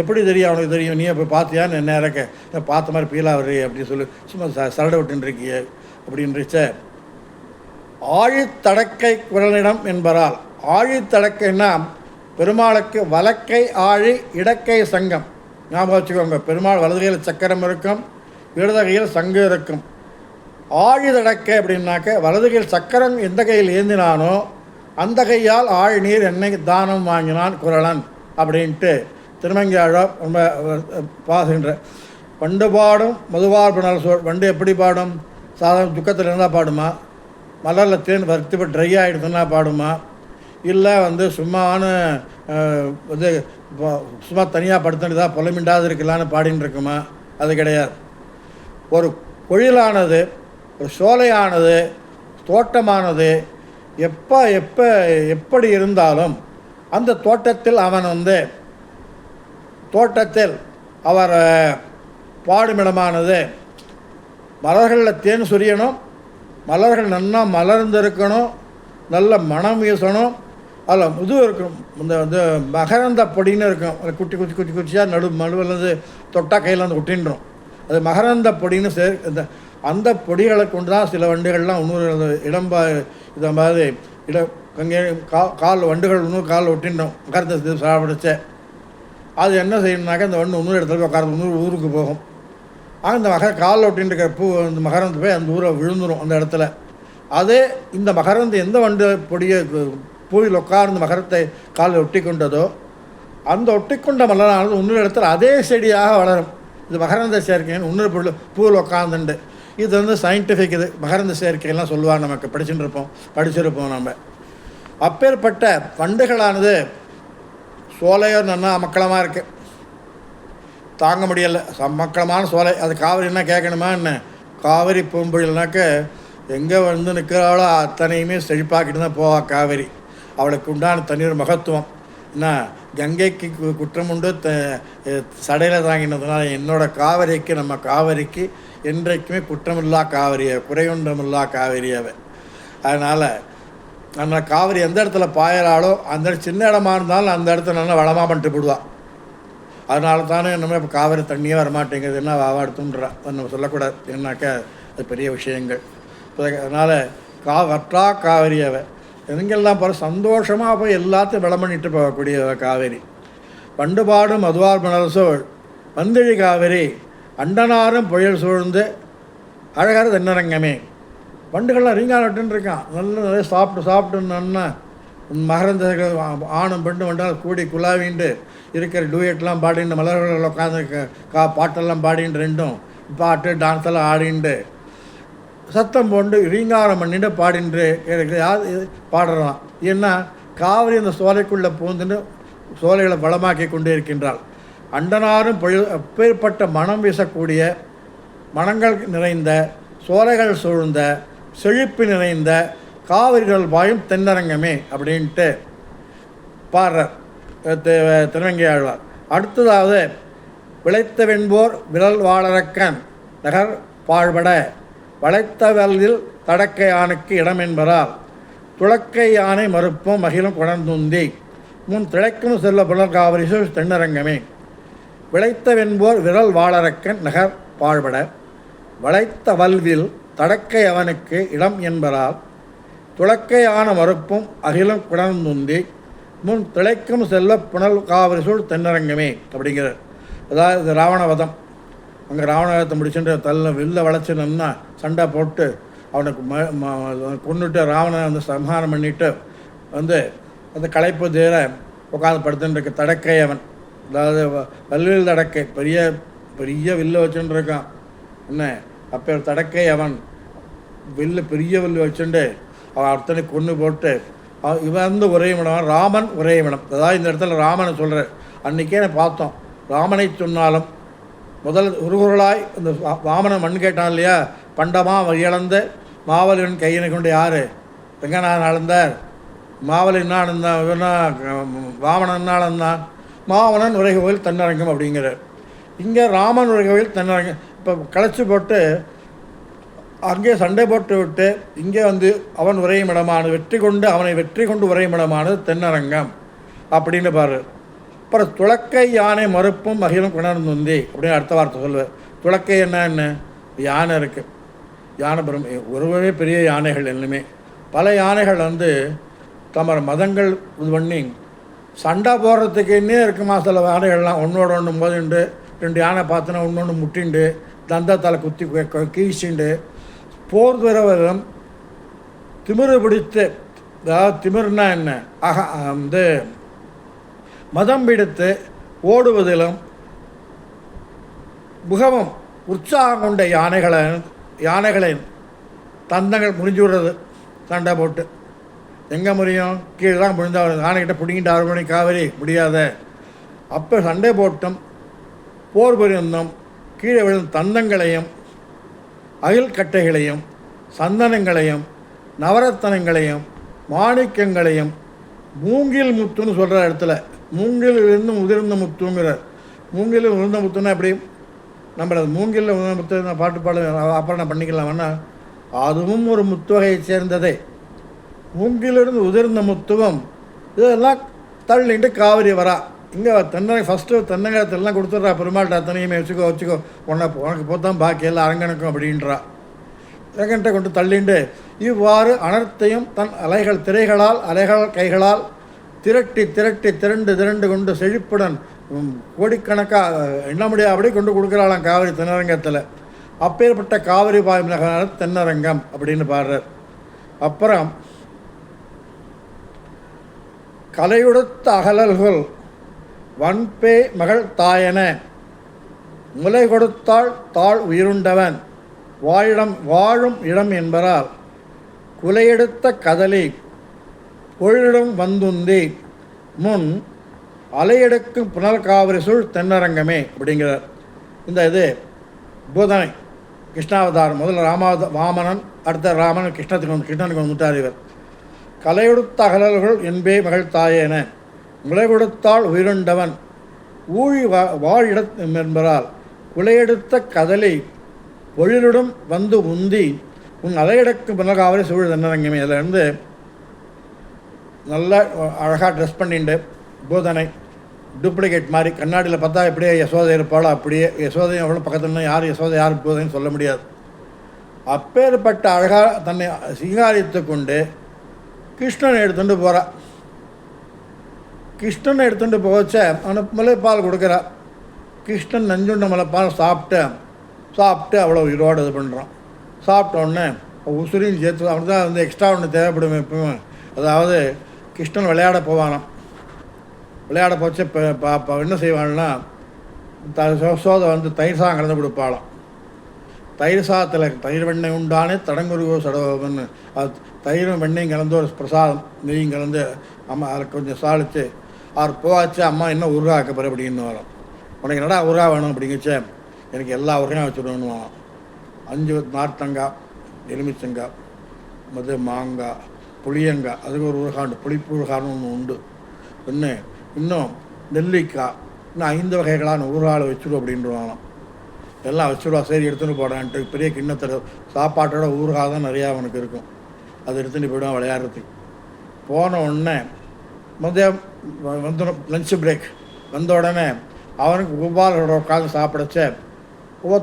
எப்படி தெரியும் அவனுக்கு தெரியும்? நீ போய் பார்த்தியான்னு என்ன இறக்க பார்த்த மாதிரி பீலா வர்றீ அப்படின்னு சொல்லி சும்மா சரடை விட்டுருக்கிய அப்படின்றச்ச ஆழித்தடக்கை குரலிடம் என்பதால் ஆழித்தடக்கைன்னா பெருமாளுக்கு வலக்கை ஆழி இடக்கை சங்கம். ஞாபகம் வச்சுக்கோங்க, பெருமாள் வலது கையில் சக்கரம் இருக்கும், இடது கையில் சங்கம் இருக்கும். ஆழிதடக்கை அப்படின்னாக்க வலது கையில் சக்கரம் எந்த கையில் ஏந்தினானோ அந்த கையால் ஆழி நீர் என்னை தானம் வாங்கினான் குரலன் அப்படின்ட்டு திருமங்கையாழ்வார் ரொம்ப பாசுகின்ற. வண்டு பாடும் மதுவார்பனால் வண்டு எப்படி பாடும்? சாதாரண துக்கத்தில் இருந்தால் பாடுமா? மலரில் தேன் வறுத்து ட்ரை ஆகிடுதுன்னா பாடுமா? இல்லை சும்மான இது சும்மா தனியாக படுத்துதான் புலமிண்டாது இருக்கலான்னு பாடின்னு இருக்குமா? அது கிடையாது. ஒரு பொழிலானது ஒரு சோலையானது தோட்டமானது எப்படி இருந்தாலும் அந்த தோட்டத்தில் தோட்டத்தில் அவர் பாடுமிடமானது மலர்களில் தேன் சொரியணும், மலர்கள் நல்லா மலர்ந்திருக்கணும், நல்ல மனம் வீசணும், அதில் இது இருக்கணும், இந்த மகரந்த பொடின்னு இருக்கும், அது குட்டி குச்சி குச்சி குச்சியாக நடுவில் தொட்டா கையில் வந்து ஒட்டின்றோம், அது மகரந்த பொடின்னு அந்த பொடிகளை கொண்டு தான் சில வண்டுகள்லாம் இன்னொரு இதை மாதிரி அங்கே கால் வண்டுகள் இன்னொரு கால் ஒட்டின்றோம் மகரந்த சாப்பிடுச்ச. அது என்ன செய்யணுனாக்கா அந்த வண்டு இன்னொரு இடத்துல உட்கார இன்னொரு ஊருக்கு போகும். அந்த காலில் ஒட்டின்னு இருக்கிற பூ அந்த மகரந்து போய் அந்த ஊரை விழுந்துடும் அந்த இடத்துல. அதே இந்த மகரந்து எந்த வண்டு பொடியை பூவில் உட்கார்ந்து மகரத்தை காலில் ஒட்டி கொண்டதோ அந்த ஒட்டிக்கொண்ட மலரானது இன்னொரு இடத்துல அதே செடியாக வளரும். இது மகரந்த சேர்க்கைன்னு இன்னொரு பூவில் உட்காந்துண்டு. இது சயின்டிஃபிக், இது மகரந்த சேர்க்கையெல்லாம் சொல்லுவாங்க, நமக்கு படிச்சிருப்போம் நம்ம. அப்பேற்பட்ட வண்டுகளானது சோலையோ நல்லா அமக்களமாக இருக்குது, தாங்க முடியலை, மக்களமான சோலை. அது காவிரின்னா கேட்கணுமா என்ன? காவிரி பூம்பொழில்னாக்க எங்கே நிற்கிறாளோ அத்தனையுமே செழிப்பாக்கிட்டு தான் போவா காவிரி. அவளுக்கு உண்டான தண்ணீர் மகத்துவம் என்ன, கங்கைக்கு குற்றம் உண்டு சடையில் தாங்கினதுனால என்னோடய காவிரிக்கு, நம்ம காவிரிக்கு என்றைக்குமே குற்றமில்லா காவிரியை, குறையொன்றமில்லா காவிரியாவை. அதனால் நம்ம காவிரி எந்த இடத்துல பாயறாளோ அந்த சின்ன இடமா இருந்தாலும் அந்த இடத்துல நல்லா வளமாக பண்ணிட்டு போடுவாள். அதனால தானே நம்ம இப்போ காவிரி தண்ணியே வரமாட்டேங்கிறது, என்ன எடுத்துன்றா நம்ம சொல்லக்கூடாது, என்னாக்கா அது பெரிய விஷயங்கள். அதனால் வற்றா காவிரியாவை எங்கெல்லாம் போகிற சந்தோஷமாக போய் எல்லாத்தையும் வளம் பண்ணிட்டு போகக்கூடிய காவேரி. பண்டுபாடும் மதுவார் மணல்சோழ் வந்திழி காவிரி அண்டனாரும் புயல் சூழ்ந்து அழகார தென்னரங்கமே. வண்டுகள்லாம் ரீங்கானட்டுன்னு இருக்கான், நிறைய சாப்பிட்டுன்னா மகரந்த ஆணும் பெண்ணு வண்டால் கூடி குழாவிண்டு இருக்கிற டூயட்லாம் பாடிண்டு மலர்கள் உட்காந்து பாட்டெல்லாம் பாடிண்டு ரெண்டும் பாட்டு டான்ஸ் எல்லாம் ஆடிண்டு சத்தம் போண்டு ரீங்காரம் பண்ணிட்டு பாடின்று யார் பாடுறான். ஏன்னா காவிரி அந்த சோலைக்குள்ளே பூந்துன்னு சோலைகளை வளமாக்கி கொண்டே இருக்கின்றாள். அண்டனாரும் அப்பேற்பட்ட மனம் வீசக்கூடிய மனங்கள் நிறைந்த சோலைகள் சூழ்ந்த செழிப்பு நிறைந்த காவிரிகள் வாயும் தென்னரங்கமே அப்படின்ட்டு பாடுறார் திருவங்கியாழ்வார். அடுத்ததாவது விளைத்த வெண்போர் விரல் வாழறக்கன் நகர் பாழ்பட வளைத்த வல்லில் தடக்கை யானைக்கு இடம் என்பதால் துளக்கை யானை மறுப்பும் மகிழும் குணர்ந்துந்தி முன் திளைக்கும் செல்ல புலர் காவிரி தென்னரங்கமே. விளைத்த வெண்போர் விரல் வாழறக்கன் நகர் பாழ்பட வளைத்த வல்வில் தடக்கை அவனுக்கு இடம் என்பதால் துளக்கையான மறுப்பும் அகிலம் குணர்ந்துந்தி முன் திளைக்கும் செல்ல புனல் காவிரி சூழ் தென்னரங்கமே அப்படிங்கிறார். அதாவது ராவணவதம், அங்கே ராவணவதத்தை முடிச்சுட்டு வில்ல வளைச்சுன்னா சண்டை போட்டு அவனுக்கு கொண்டுட்டு ராவணனை சம்ஹாரம் பண்ணிட்டு அந்த களைப்பு தீர உட்காந்து படுத்துட்டு தடக்கை அவன், அதாவது வல்வில் தடக்கை, பெரிய பெரிய வில்ல வச்சுட்டு இருக்கான் என்ன. அப்போ தடக்கை அவன் பெரிய வில்லு வச்சுட்டு அவன் அத்தனை கொண்டு போட்டு இவன் உரையமிடம், ராமன் உரையமிடம். அதாவது இந்த இடத்துல ராமனை சொல்கிற அன்றைக்கே நான் பார்த்தோம். ராமனை சொன்னாலும் முதல் உருகுரலாய் இந்த வாமனன் மண் கேட்டான் இல்லையா, பண்டமாக இழந்த மாவலின் கையினை கொண்டு யார் வெங்கநாதன் அளந்தார், மாவல் என்ன அளந்தான், வாமனன் என்ன அளந்தான், மாவனன் உரைகோவில் தென்னரங்கம் அப்படிங்கிறார். இங்கே ராமன் உரைகோவில் தென்னரங்கம். இப்போ களைச்சி போட்டு அங்கே சண்டை போட்டு விட்டு இங்கே அவன் உரையும் இடமானது அவனை வெற்றி கொண்டு உரையும் இடமானது தென்னரங்கம் அப்படின்னு பாரு. அப்புறம் துளக்கை யானை மறுப்பும் மகிழும் குணர்ந்துந்தி அப்படின்னு அடுத்த வார்த்தை சொல்லுவேன். துளக்கை என்ன யானை இருக்குது, யானை ஒருவே பெரிய யானைகள் எல்லாமே. பல யானைகள் தமர் மதங்கள் இது பண்ணி சண்டை போடுறதுக்குன்னே இருக்குமா. சில யானைகள்லாம் ஒன்றோட ஒன்று மோதிண்டு 2 யானை பார்த்தோன்னா ஒன்று முட்டிண்டு தந்தத்தால் குத்தி கீழ்ச்சிண்டு போர் துறவரும் திமிரு பிடித்து, அதாவது திமிர்னா என்ன, மதம் பிடித்து ஓடுவதிலும் முகமும் உற்சாகம் கொண்ட யானைகளின் தந்தங்கள் முறிஞ்சு விடுறது சண்டை போட்டு. எங்கே முறியும்? கீழே தான் முழிந்தா யானைக்கிட்ட பிடிங்கிட்டு 6 மணி காவிரி முடியாத. அப்போ சண்டை போட்டும் போர் புரிந்தும் கீழே விழுந்த தந்தங்களையும் அகில் கட்டைகளையும் சந்தனங்களையும் நவரத்தனங்களையும் மாணிக்கங்களையும் மூங்கில் முத்துன்னு சொல்கிற இடத்துல மூங்கிலிருந்து உதிர்ந்த முத்துங்கிறார். மூங்கில் உதிர்ந்த முத்துன்னா எப்படி நம்மள மூங்கில் உதிர்ந்த முத்து பாட்டு பாட அப்புறம் நான் பண்ணிக்கலாம்னா அதுவும் ஒரு முத்துவகையை சேர்ந்ததே. மூங்கிலிருந்து உதிர்ந்த முத்துவம் இதெல்லாம் தள்ளிட்டு காவிரி வரா. இங்கே ஃபஸ்ட்டு தென்னங்கலத்தெல்லாம் கொடுத்துட்றா, பெருமாள்கிட்ட அத்தனையுமே வச்சுக்கோ உனக்கு போத்தான் பாக்கி எல்லாம் அரங்கனுக்கும் அப்படின்றா. அரங்கன்ட்ட கொண்டு தள்ளிண்டு இவ்வாறு அனர்த்தையும் தன் அலைகள் கைகளால் திரண்டு கொண்டு செழிப்புடன் கோடிக்கணக்காக எண்ண முடியாதபடி கொண்டு கொடுக்குறாளாம் காவிரி தென்னரங்கத்தில். அப்பேற்பட்ட காவிரி பாய்மிளகான தென்னரங்கம் அப்படின்னு பாடுறார். அப்புறம் கலையுடுத்த அகலல்கள் வன்பே மகள் தாயன முலை கொடுத்தாள் தாழ் உயிருண்டவன் வாழும் இடம் என்பதால் குலையெடுத்த கதலி பொழிலும் வந்துந்தி முன் அலையெடுக்கும் புனல் காவிரி சூழ் தென்னரங்கமே அப்படிங்கிறார். இந்த இது பூதனை கிருஷ்ணாவதாரம். முதல்ல வாமனன், அடுத்த ராமன் கிருஷ்ணனுக்கு வந்துட்டார். இவர் கலையெடுத்த அகலல்கள் என்பே மகள் தாயேன முளை கொடுத்தாள் உயிருண்டவன் ஊழி வாழிடம் என்பதால் குலையெடுத்த கதலை பொழிலுடன் வந்து உந்தி உன் அலையடக்கும் பின்னகாவலே சூழல் தென்னரங்கமே. அதில் இருந்து நல்லா அழகாக ட்ரெஸ் பண்ணிட்டு பூதனை டூப்ளிகேட் மாதிரி கண்ணாடியில் பார்த்தா எப்படியே யசோதை இருப்பாளோ அப்படியே யசோதையும் அவ்வளோ பக்கத்துல யார் யசோதை யார் பூதனைன்னு சொல்ல முடியாது. அப்பேற்பட்ட அழகாக தன்னை சிங்காரித்து கொண்டு கிருஷ்ணனை எடுத்துகிட்டு போகிறா. கிருஷ்ணனை எடுத்துகிட்டு போச்ச அவனுக்கு முளைப்பால் கொடுக்குறா. கிருஷ்ணன் நஞ்சுண்ட முளைப்பால் சாப்பிட்டு அவ்வளோ உயிரோடு இது பண்ணுறான். சாப்பிட்டோடனே உசுரின்னு சேர்த்து அவனுக்கு தான் வந்து எக்ஸ்ட்ரா ஒன்று தேவைப்படும் எப்பவுமே. அதாவது கிருஷ்ணன் விளையாட போவானாம். விளையாட போச்சு இப்போ என்ன செய்வான்னா சோதை வந்து தயிர் சாதம் கலந்து கொடுப்பாளாம். தயிர் சாதத்தில் தயிர் வெண்ணெய் உண்டானே தடங்குருவோ சடவோன்னு அது தயிரும் வெண்ணையும் கலந்து ஒரு பிரசாதம் நெய்யும் கலந்து அம்மா அதில் கொஞ்சம் சாலிச்சு அவர் போவாச்சு. அம்மா என்ன ஊறுகாய் போகிற அப்படின்னு வரும். உனக்கு என்னடா ஊறுகாய் வேணும் அப்படிங்கச்சே எனக்கு எல்லா ஊறுகாயும் வச்சுருவேன்னு 5 நார்த்தங்காய், எலுமிச்சங்காய், மாங்காய், புளியங்காய், அதுக்கு ஒரு ஊறுகாய் உண்டு, புளிப்பு ஊறுகாய்னு ஒன்று உண்டு. இன்னும் நெல்லிக்காய், இன்னும் 5 வகைகளான ஊறுகாய் வச்சுடும் அப்படின்றாங்களாம். எல்லாம் வச்சுடுவா. சரி எடுத்துகிட்டு போடான்ட்டு பெரிய கிண்ணத்தில் சாப்பாட்டோட ஊறுகாய் தான் நிறையா அவனுக்கு இருக்கும். அதை எடுத்துகிட்டு போய்டுவான் விளையாடுறதுக்கு. போன உடனே வந்துடும் லஞ்சு பிரேக் வந்த உடனே அவனுக்கு கோபாலோட உட்காந்து சாப்பிடச்ச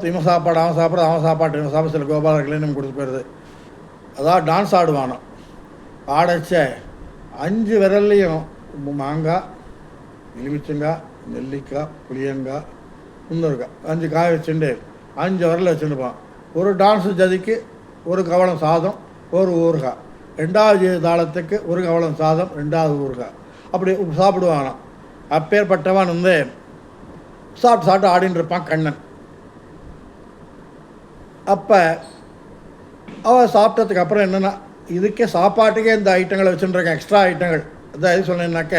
இவன் சாப்பாடு அவன் சாப்பாட்டு இவன் சாப்பிட சில கோபாலர்களே நம்ம கொடுத்து போயிடுது. அதாவது டான்ஸ் ஆடுவானோ. ஆடச்ச 5 விரல்லையும் மாங்காய், எலுமிச்சங்காய், நெல்லிக்காய், புளியங்காய், முன்னூறுக்காய் 5 காய் வச்சுட்டு 5 விரல் வச்சுட்டுப்பான். ஒரு டான்ஸு ஜதிக்கு ஒரு கவளம் சாதம், ஒரு ஊறுகாய். 2வது தாளத்துக்கு ஒரு கவளம் சாதம், 2வது ஊறுகாய். அப்படி சாப்பிடுவானான். அப்பேற்பட்டவன் வந்து சாப்பிட்டு ஆடின்னு இருப்பான் கண்ணன். அப்போ அவள் சாப்பிட்டதுக்கு அப்புறம் என்னென்னா இதுக்கே சாப்பாட்டுக்கே இந்த ஐட்டங்களை வச்சுருக்கேன், எக்ஸ்ட்ரா ஐட்டங்கள். அதான் எது சொன்னேன்னாக்க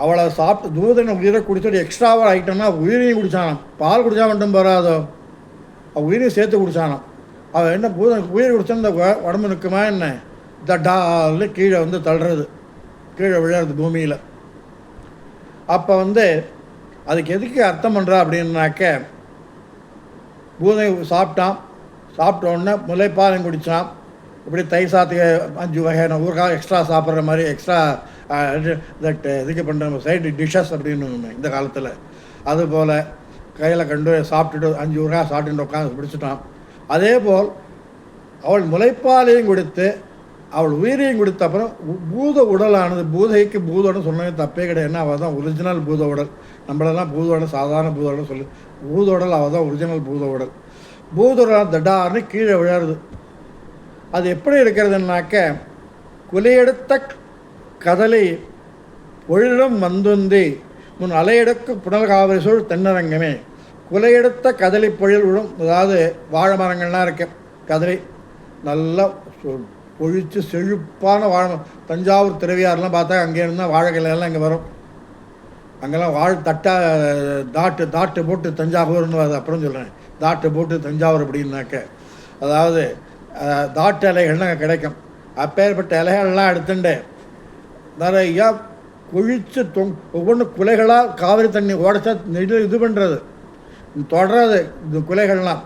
அவளை சாப்பிட்டு தூதனை உயிரை குடிச்சிட்டு எக்ஸ்ட்ராவாக ஐட்டம்னா உயிரையும் குடித்தானாம். பால் குடித்தா மட்டும் போகாதோ, அவள் உயிரையும் சேர்த்து குடித்தானாம். அவள் என்ன உயிர் குடித்தா இந்த உடம்பு நிற்குமா என்ன தட்டால் கீழே வந்து தள்ளுறது, கீழே விழுறது பூமியில். அப்போ வந்து அதுக்கு எதுக்கு அர்த்தம் பண்ணுறா அப்படின்னாக்க பூதை சாப்பிட்ட உடனே முளைப்பாலையும் குடித்தான். இப்படி தயிர் சாத்துக்கு 5 வகையான ஊறுகாய் எக்ஸ்ட்ரா சாப்பிட்ற மாதிரி எக்ஸ்ட்ரா இதுக்கு பண்ணுற சைடு டிஷ்ஷஸ் அப்படின்னு இந்த காலத்தில். அதுபோல் கையில் கண்டு சாப்பிட்டுட்டு 5 ஊறுகாய் சாப்பிட்டுட்டு உட்காந்து பிடிச்சிட்டான். அதே போல் அவள் முளைப்பாலையும் கொடுத்து அவள் உயிரையும் கொடுத்த அப்புறம் பூத உடலானது பூதைக்கு பூதோட சொன்னது தப்பே கிடையாது. அவள் தான் ஒரிஜினல் பூத உடல். நம்மளெல்லாம் பூத உடல் சாதாரண பூத உடல் சொல்லு. பூத உடல் அவள் தான் ஒரிஜினல் பூத உடல். பூத உடல் தடார்னு கீழே விழாருது. அது எப்படி இருக்கிறதுனாக்க குலையெடுத்த கதலை பொழிலும் வந்துந்தி முன் அலையெடுக்கு புனல் காவிரி சூழ் தென்னரங்கமே. குலையெடுத்த கதலி பொழில் விழும். அதாவது வாழை மரங்கள்லாம் இருக்கு. கதலி நல்லா பொழித்து செழிப்பான வாழை. தஞ்சாவூர் திருவையாறுலாம் பார்த்தா அங்கே இருந்தால் வாழைக்கிளையெல்லாம் இங்கே வரும். அங்கெல்லாம் தாட்டு போட்டு தஞ்சாவூர்னு அது அப்புறம் சொல்கிறேன். தாட்டு போட்டு தஞ்சாவூர் அப்படின்னாக்க அதாவது தாட்டு இலைகள்னு அங்கே கிடைக்கும். அப்பேற்பட்ட இலைகள்லாம் எடுத்துட்டு நிறையா குழித்து ஒவ்வொன்று குலைகளாக காவிரி தண்ணி ஓடச்சா இது பண்ணுறது தொடர்றது. இந்த குலைகள்லாம்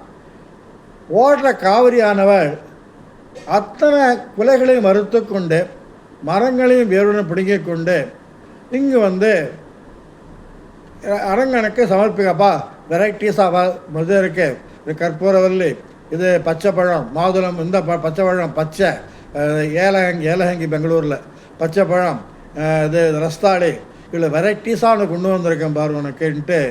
ஓடுற காவிரியானவள் அத்தனை குலைகளையும் மறுத்து கொண்டு மரங்களையும் வேறுடன் பிடுங்கிக் கொண்டு இங்கு வந்து அரங்கனுக்கு சமர்ப்பிக்கப்பா. வெரைட்டிஸாக இது இருக்குது. இது கற்பூரவல்லி, இது பச்சை பழம், மாதுளம், இந்த பச்சை பழம், பச்சை ஏலகங்கி பெங்களூரில் பச்சை பழம், இது ரஸ்தாளி, இவ்வளோ வெரைட்டிஸாக கொண்டு வந்திருக்கேன் பாரு உனக்குன்ட்டு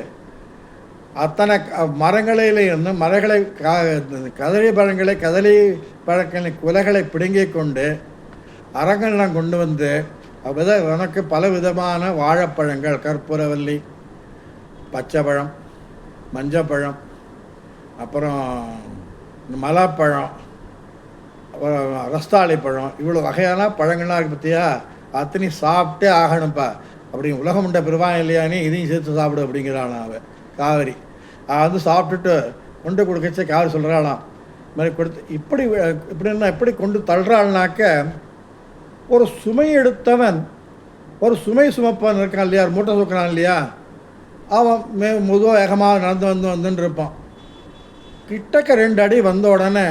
அத்தனை மரங்களிலேருந்து மரங்களை கதலி பழங்களை குலைகளை பிடுங்கிக் கொண்டு அரங்கெல்லாம் கொண்டு வந்து உனக்கு பல விதமான வாழைப்பழங்கள், கற்பூரவல்லி, பச்சைப்பழம், மஞ்சப்பழம், அப்புறம் மலாப்பழம், அப்புறம் ரஸ்தாளி பழம், இவ்வளோ வகையான பழங்கள்லாம் இருக்குது பார்த்தியா, அத்தனையும் சாப்பிட்டே ஆகணும்ப்பா. அப்படி உலகம் உண்ட பெருவான் இல்லையானே இதையும் சேர்த்து சாப்பிடு அப்படிங்கிறான் அவன் காவிரி. வந்து சாப்பிட்டுட்டு கொண்டு கொடுக்கச்சே காவிரி சொல்கிறாளாம். இது மாதிரி கொடுத்து இப்படின்னா எப்படி கொண்டு தள்ளுறாள்னாக்க, ஒரு சுமை எடுத்தவன் ஒரு சுமை சுமப்பவன் இருக்கான் இல்லையா, மூட்டை தூக்குறான் இல்லையா, அவன் மெதுவாக வேகமாக நடந்து வந்துன்னு இருப்பான். கிட்டக்க 2 அடி வந்த உடனே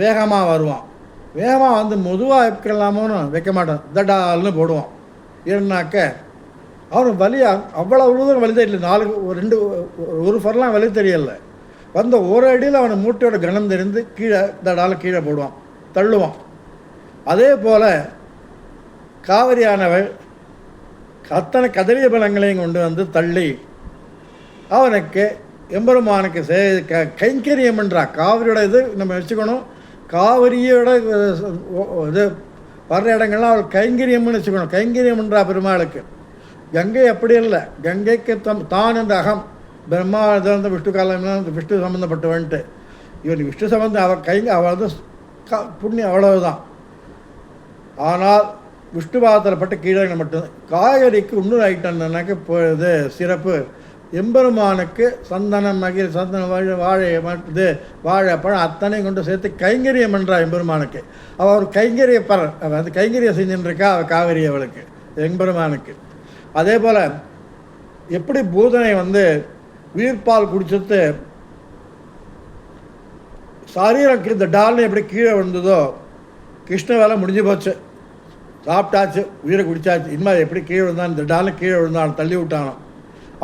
வேகமாக வருவான். வேகமாக வந்து மெதுவாக வைக்கலாமோன்னு வைக்க மாட்டான், தடால்னு போடுவான். ஏன்னாக்க அவனுக்கு வலியாக அவ்வளோ தூரம் வலி தெரியல, 2 ஒரு ஃபர்லாம் வலி தெரியல. வந்த ஒரு அடியில் அவனை மூட்டையோட கனம் தெரிந்து கீழே தடால் கீழே போடுவான், தள்ளுவான். அதே போல் காவிரியானவள் அத்தனை கதலிய பழங்களையும் கொண்டு வந்து தள்ளி அவனுக்கு எம்பெருமானுக்கு கைங்கரியம் என்றா. காவிரியோட இது நம்ம வச்சுக்கணும், காவிரியோட இது வர்ற இடங்கள்லாம் அவள் கைங்கரியம்னு வச்சுக்கணும். கைங்கரியம் என்றா பெருமாளுக்கு. கங்கை அப்படி இல்லை, கங்கைக்கு தான் என்ற அகம். பிரம்மா இது வந்து விஷ்ணு காலம் விஷ்ணு சம்மந்தப்பட்டவன்ட்டு, இவன் விஷ்ணு சம்பந்தம் அவள் வந்து புண்ணியம் அவ்வளவுதான். ஆனால் விஷ்ணு பாதத்தில் பட்டு கீழே மட்டும்தான். காய்கறிக்கு இன்னொரு ஐட்டம்னாக்க இது சிறப்பு. எம்பெருமானுக்கு சந்தனம், மகிழ், சந்தனம், வாழை, இது வாழைப்பழம் அத்தனையும் கொண்டு சேர்த்து கைங்கரியம் என்றா எம்பெருமானுக்கு. அவள் ஒரு கைங்கரியப்பர், அவள் வந்து கைங்கரியம் செஞ்சுருக்கா அவள் காவிரி அவளுக்கு எம்பெருமானுக்கு. அதே போல் எப்படி பூதனை வந்து உயிர்ப்பால் குடிச்சிட்டு சரீரம் இந்த டால்னு எப்படி கீழே விழுந்ததோ, கிருஷ்ண வேலை முடிஞ்சு போச்சு, சாப்பிட்டாச்சு, உயிரை குடித்தாச்சு. இனிமேல் எப்படி கீழே விழுந்தான், இந்த டால்னு கீழே விழுந்தான், தள்ளி விட்டானோ.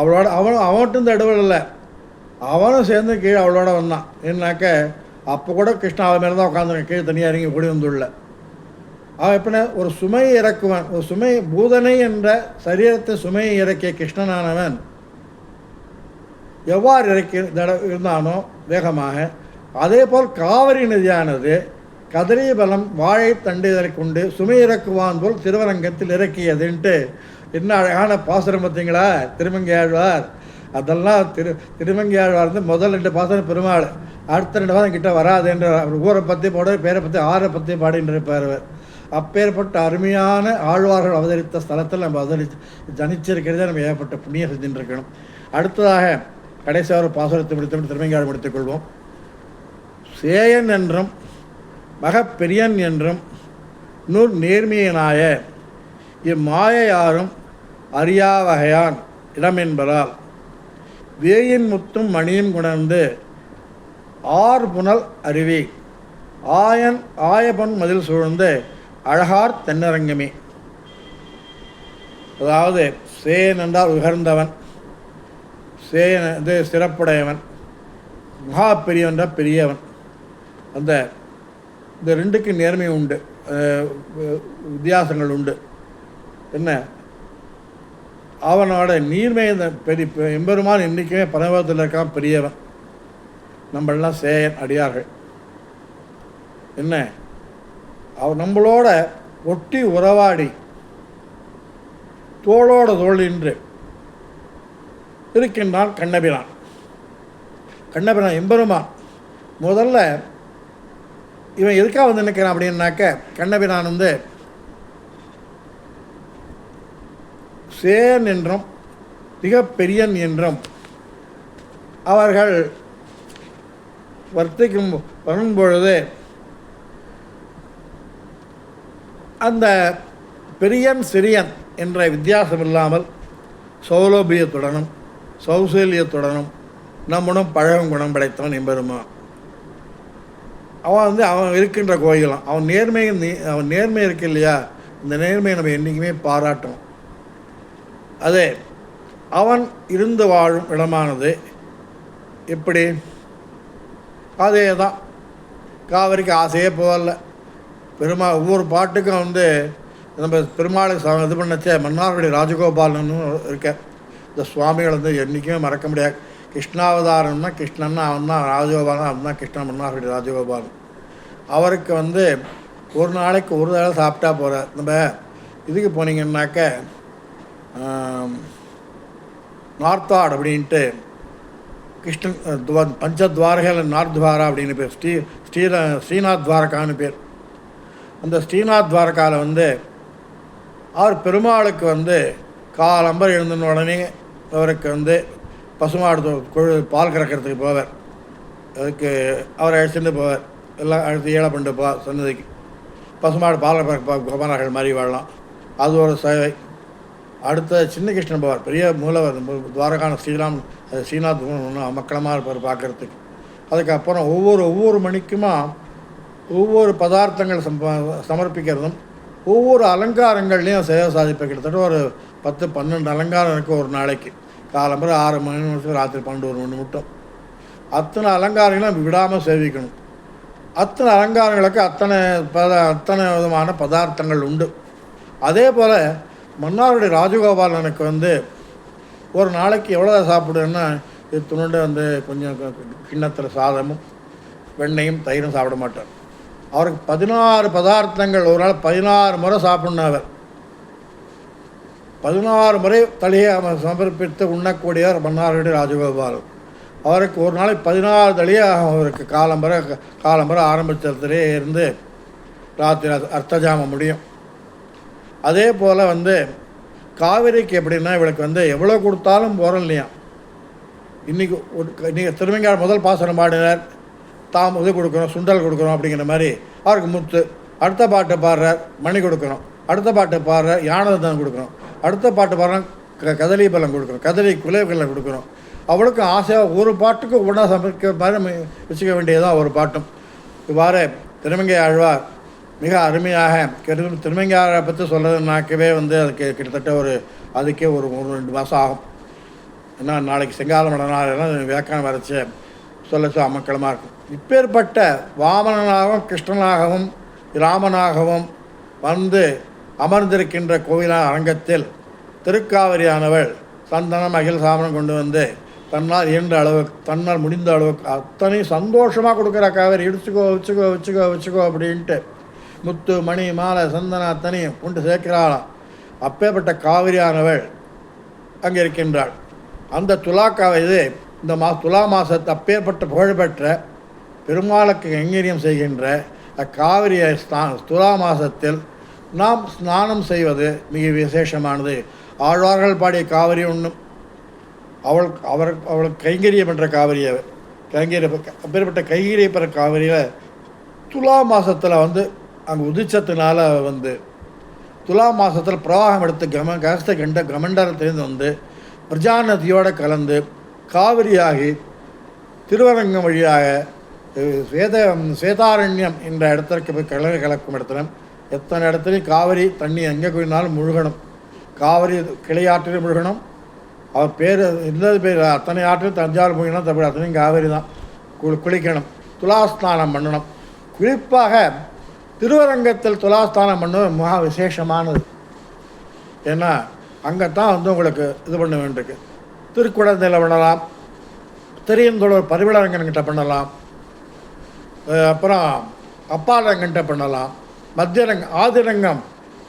அவளோட அவன்ட்டும் தடுவல் இல்லை, அவனும் சேர்ந்து கீழே அவளோட வந்தான். என்னாக்க அப்போ கூட கிருஷ்ணன் அவன் மேலே தான் உட்காந்துருக்கேன், கீழே தனியாக இறங்கி ஓடி வந்துள்ள. அவன் எப்படின்னா ஒரு சுமையை இறக்குவான். ஒரு சுமை பூதனை என்ற சரீரத்தை சுமையை இறக்கிய கிருஷ்ணனானவன் எவ்வாறு இறக்கி இருந்தானோ வேகமாக, அதே போல் காவிரி நதியானது கதலி பலம் வாழைத்தண்டு இதனை கொண்டு சுமை இறக்குவான் போல் திருவரங்கத்தில் இறக்கியதுன்ட்டு என்ன அழகான பாசுரம் பார்த்தீங்களா திருமங்கையாழ்வார். அதெல்லாம் திருமங்கையாழ்வார் வந்து முதல் 2 பாசுரம் பெருமாள், அடுத்த 2 பாதம் கிட்ட வராது என்று அவர் ஊரை பற்றி போட, பேரை பற்றி 6 பற்றி பாடின்னு இருப்பார் அவர். அப்பேற்பட்ட அருமையான ஆழ்வார்கள் அவதரித்த ஸ்தலத்தில் நம்ம ஜனிச்சிருக்கிறதே நம்ம ஏற்பட்ட புண்ணியம் செஞ்சுட்டு இருக்கணும். அடுத்ததாக கடைசியாக ஒரு பாசுரத்தை முடித்து திருமங்கையாழ்வார் முடித்துக்கொள்வோம். சேயன் என்றும் மகப்பெரியன் என்றும் நூல் நேர்மையனாய இம்மாயாரும் அறியா வகையான் இடமென்பதால் வேயின் முத்தும் மணியும் குணர்ந்து 6 புனல் அருவி ஆயபன் மதில் சூழ்ந்து அழகார் தென்னரங்கமே. அதாவது சேயன் என்றால் உயர்ந்தவன், சேயன் இது சிறப்புடையவன், மகா பெரியவன் என்றால் பெரியவன். அந்த இந்த 2க்கு நேர்மை உண்டு, வித்தியாசங்கள் உண்டு. என்ன அவனோட நீர்மை பெரிய எம்பெருமான் என்றைக்குமே பரமத்தில் இருக்கான் பெரியவன். நம்மளாம் சேயன் அடியார்கள். என்ன அவன் நம்மளோட ஒட்டி உறவாடி தோளோட தோள் நின்று இருக்கின்றான் கண்ணபிரான். கண்ணபிரான் எம்பெருமான். முதல்ல இவன் எதுக்காக வந்து நிற்கிறான் அப்படின்னாக்க, கண்ணபிரான் வந்து சேன் என்றும் மிகப்பெரியன் என்றும் அவர்கள் வர்த்திக்கும் வரும்பொழுது அந்த பெரியன் சிறியன் என்ற வித்தியாசம் இல்லாமல் சௌலபியத்துடனும் சௌசல்யத்துடனும் நம்முடன் பழகும் குணம் படைத்தவன் எம்பெருமான். அவன் இருக்கின்ற கோயிலும் அவன் நேர்மை இருக்கு இல்லையா, இந்த நேர்மையை நம்ம என்றைக்குமே பாராட்டணும். அதே அவன் இருந்து வாழும் இடமானது எப்படி, அதே தான். காவிரிக்கு ஆசையே போகல. ஒவ்வொரு பாட்டுக்கும் நம்ம பெருமாளுக்கு இது பண்ணச்சே மன்னார்குடி ராஜகோபாலன்னு இருக்க இந்த சுவாமிகள் என்றைக்குமே மறக்க முடியாது. கிருஷ்ணாவதாரம்னா கிருஷ்ணன்னா அவன் தான், ராஜகோபாலன் அவன் தான் கிருஷ்ணன், மன்னார்குடி ராஜகோபாலன். அவருக்கு ஒரு நாளைக்கு ஒரு தடவை சாப்பிட்டா போகிற. நம்ம இதுக்கு போனீங்கன்னாக்க நார்த்தாட் அப்படின்ட்டு கிருஷ்ணன் பஞ்சத்வாரகையில் நார்த்வாரா அப்படின்னு பேர், ஸ்ரீநாத் துவாரகான்னு பேர். அந்த ஸ்ரீநாத் துவாரகாவில் அவர் பெருமாளுக்கு காலம்பர் எழுந்தின உடனே அவருக்கு பசுமாடு பால் கறக்கிறதுக்கு போவார். அதுக்கு அவரை அழைச்சிட்டு போவார். எல்லாம் அழைத்து ஏழை பண்ணிட்டு சன்னதிக்கு பசுமாடு பால் கோபாலர்கள் மாதிரி வாழலாம். அது ஒரு சேவை. அடுத்த சின்ன கிருஷ்ணன் போவார், பெரிய மூலவர் துவாரகான ஸ்ரீநாத் மக்களமாக இருப்பார் பார்க்குறதுக்கு. அதுக்கப்புறம் ஒவ்வொரு மணிக்குமா ஒவ்வொரு பதார்த்தங்கள் சமர்ப்பிக்கிறதும் ஒவ்வொரு அலங்காரங்கள்லேயும் சேவை சாதிப்பேன். கிட்டத்தட்ட ஒரு 10-12 அலங்காரம் இருக்குது ஒரு நாளைக்கு. காலம்பரம் 6 மணி நிமிஷம், ராத்திரி 12-1 மணி மட்டும். அத்தனை அலங்காரங்களும் விடாமல் சேவிக்கணும். அத்தனை அலங்காரங்களுக்கு அத்தனை விதமான பதார்த்தங்கள் உண்டு. அதே போல் மன்னாருடைய ராஜகோபாலனுக்கு ஒரு நாளைக்கு எவ்வளோ சாப்பிடுன்னா, இது துணுண்டு கொஞ்சம் கிண்ணத்தில் சாதமும் வெண்ணையும் தயிரும் சாப்பிட மாட்டார். அவருக்கு 16 பதார்த்தங்கள் ஒரு நாள் 16 முறை சாப்பிட்ணும். அவர் 16 முறை தலையை சமர்ப்பித்து உண்ணக்கூடியவர் மன்னாருடைய ராஜகோபாலன். அவருக்கு ஒரு நாளைக்கு 16 தலையே அவருக்கு காலம்பரை ஆரம்பித்ததுலே இருந்து ராத்திரி அர்த்தஜாமம் முடியும். அதே போல் காவிரிக்கு எப்படின்னா, இவளுக்கு எவ்வளோ கொடுத்தாலும் போகிறோம் இல்லையா. இன்றைக்கி திருமங்கையார் முதல் பாசனம் பாடினார், தாம் இது கொடுக்குறோம், சுண்டல் கொடுக்குறோம் அப்படிங்கிற மாதிரி. அவருக்கு முத்து. அடுத்த பாட்டு பாடுறார், மணி கொடுக்குறோம். அடுத்த பாட்டு பாடுறார், யானதம் கொடுக்குறோம். அடுத்த பாட்டு பாடுறாங்க, கதலி பழம் கொடுக்குறோம், கதலி குலைகளை கொடுக்குறோம். அவளுக்கும் ஆசையாக ஒரு பாட்டுக்கு ஒன்றா சமைக்க மாதிரி வச்சுக்க வேண்டியதுதான் ஒரு பாட்டும். இவ்வாறு திருமங்கை ஆழ்வார் மிக அருமையாக திருமங்கையாரை பற்றி சொல்கிறதுனாக்கவே அதுக்கு கிட்டத்தட்ட அதுக்கே ஒரு 2 மாதம் ஆகும். ஏன்னா நாளைக்கு செங்காலம் நடனாலாம் வியாக்கியானம் வரைச்சி சொல்லச்சு அமக்களமாக இருக்கும். இப்பேற்பட்ட வாமனனாகவும் கிருஷ்ணனாகவும் ராமனாகவும் அமர்ந்திருக்கின்ற கோவிலான அரங்கத்தில் திருக்காவிரியானவள் சந்தனம் அகில் சாமனம் கொண்டு தன்னால் இயன்ற அளவுக்கு, தன்னால் முடிந்த அளவுக்கு அத்தனை சந்தோஷமாக கொடுக்குற காவேரி. இடிச்சுக்கோ வச்சுக்கோ வச்சுக்கோ வச்சுக்கோ அப்படின்ட்டு முத்து மணி மாலை சந்தனம் அத்தனையும் கொண்டு சேர்க்கிறாளாம். அப்பேற்பட்ட காவிரியானவள் அங்கே இருக்கின்றாள். அந்த இந்த துலா மாதத்தை அப்பேற்பட்ட புகழ்பெற்ற பெருமாளுக்கு கைங்கரியம் செய்கின்ற அக்காவிரியை துலா மாதத்தில் நாம் ஸ்நானம் செய்வது மிக விசேஷமானது. ஆழ்வார்கள் பாடிய காவிரி ஒன்றும் அவளுக்கு கைங்கரியம் என்ற காவிரியை அப்பேற்பட்ட கைங்கரிய பெற காவிரியில் துலா மாதத்தில் அங்கே உதிச்சத்தினால துலா மாதத்தில் பிரவாகம் எடுத்து ககஸ்த கமண்டலத்திலேருந்து பிரஜா நதியோடு கலந்து காவிரியாகி திருவரங்கம் வழியாக ஸ்வேதாரண்யம் என்ற இடத்திற்கு போய் கலக்கும் இடத்துல எத்தனை இடத்துலையும் காவிரி தண்ணி எங்கே போயினாலும் முழுகணும். காவிரி கிளையாற்றில் முழுகணும். அவர் பேர் இருந்தது பேர் அத்தனை ஆற்றில் தஞ்சாவூர் போயினா தமிழ் அத்தனையும் காவிரி தான். குளிக்கணும், துலாஸ்தானம் பண்ணணும். குறிப்பாக திருவரங்கத்தில் துலாஸ்தானம் பண்ணுவது மகா விசேஷமானது. ஏன்னா அங்கே தான் உங்களுக்கு இது பண்ண வேண்டியிருக்கு. திருக்குடந்தையில் பண்ணலாம், தெரியந்தோடு பரிவிளரங்கன்கிட்ட பண்ணலாம், அப்புறம் அப்பாலரங்கிட்ட பண்ணலாம், ஆதிரங்கம்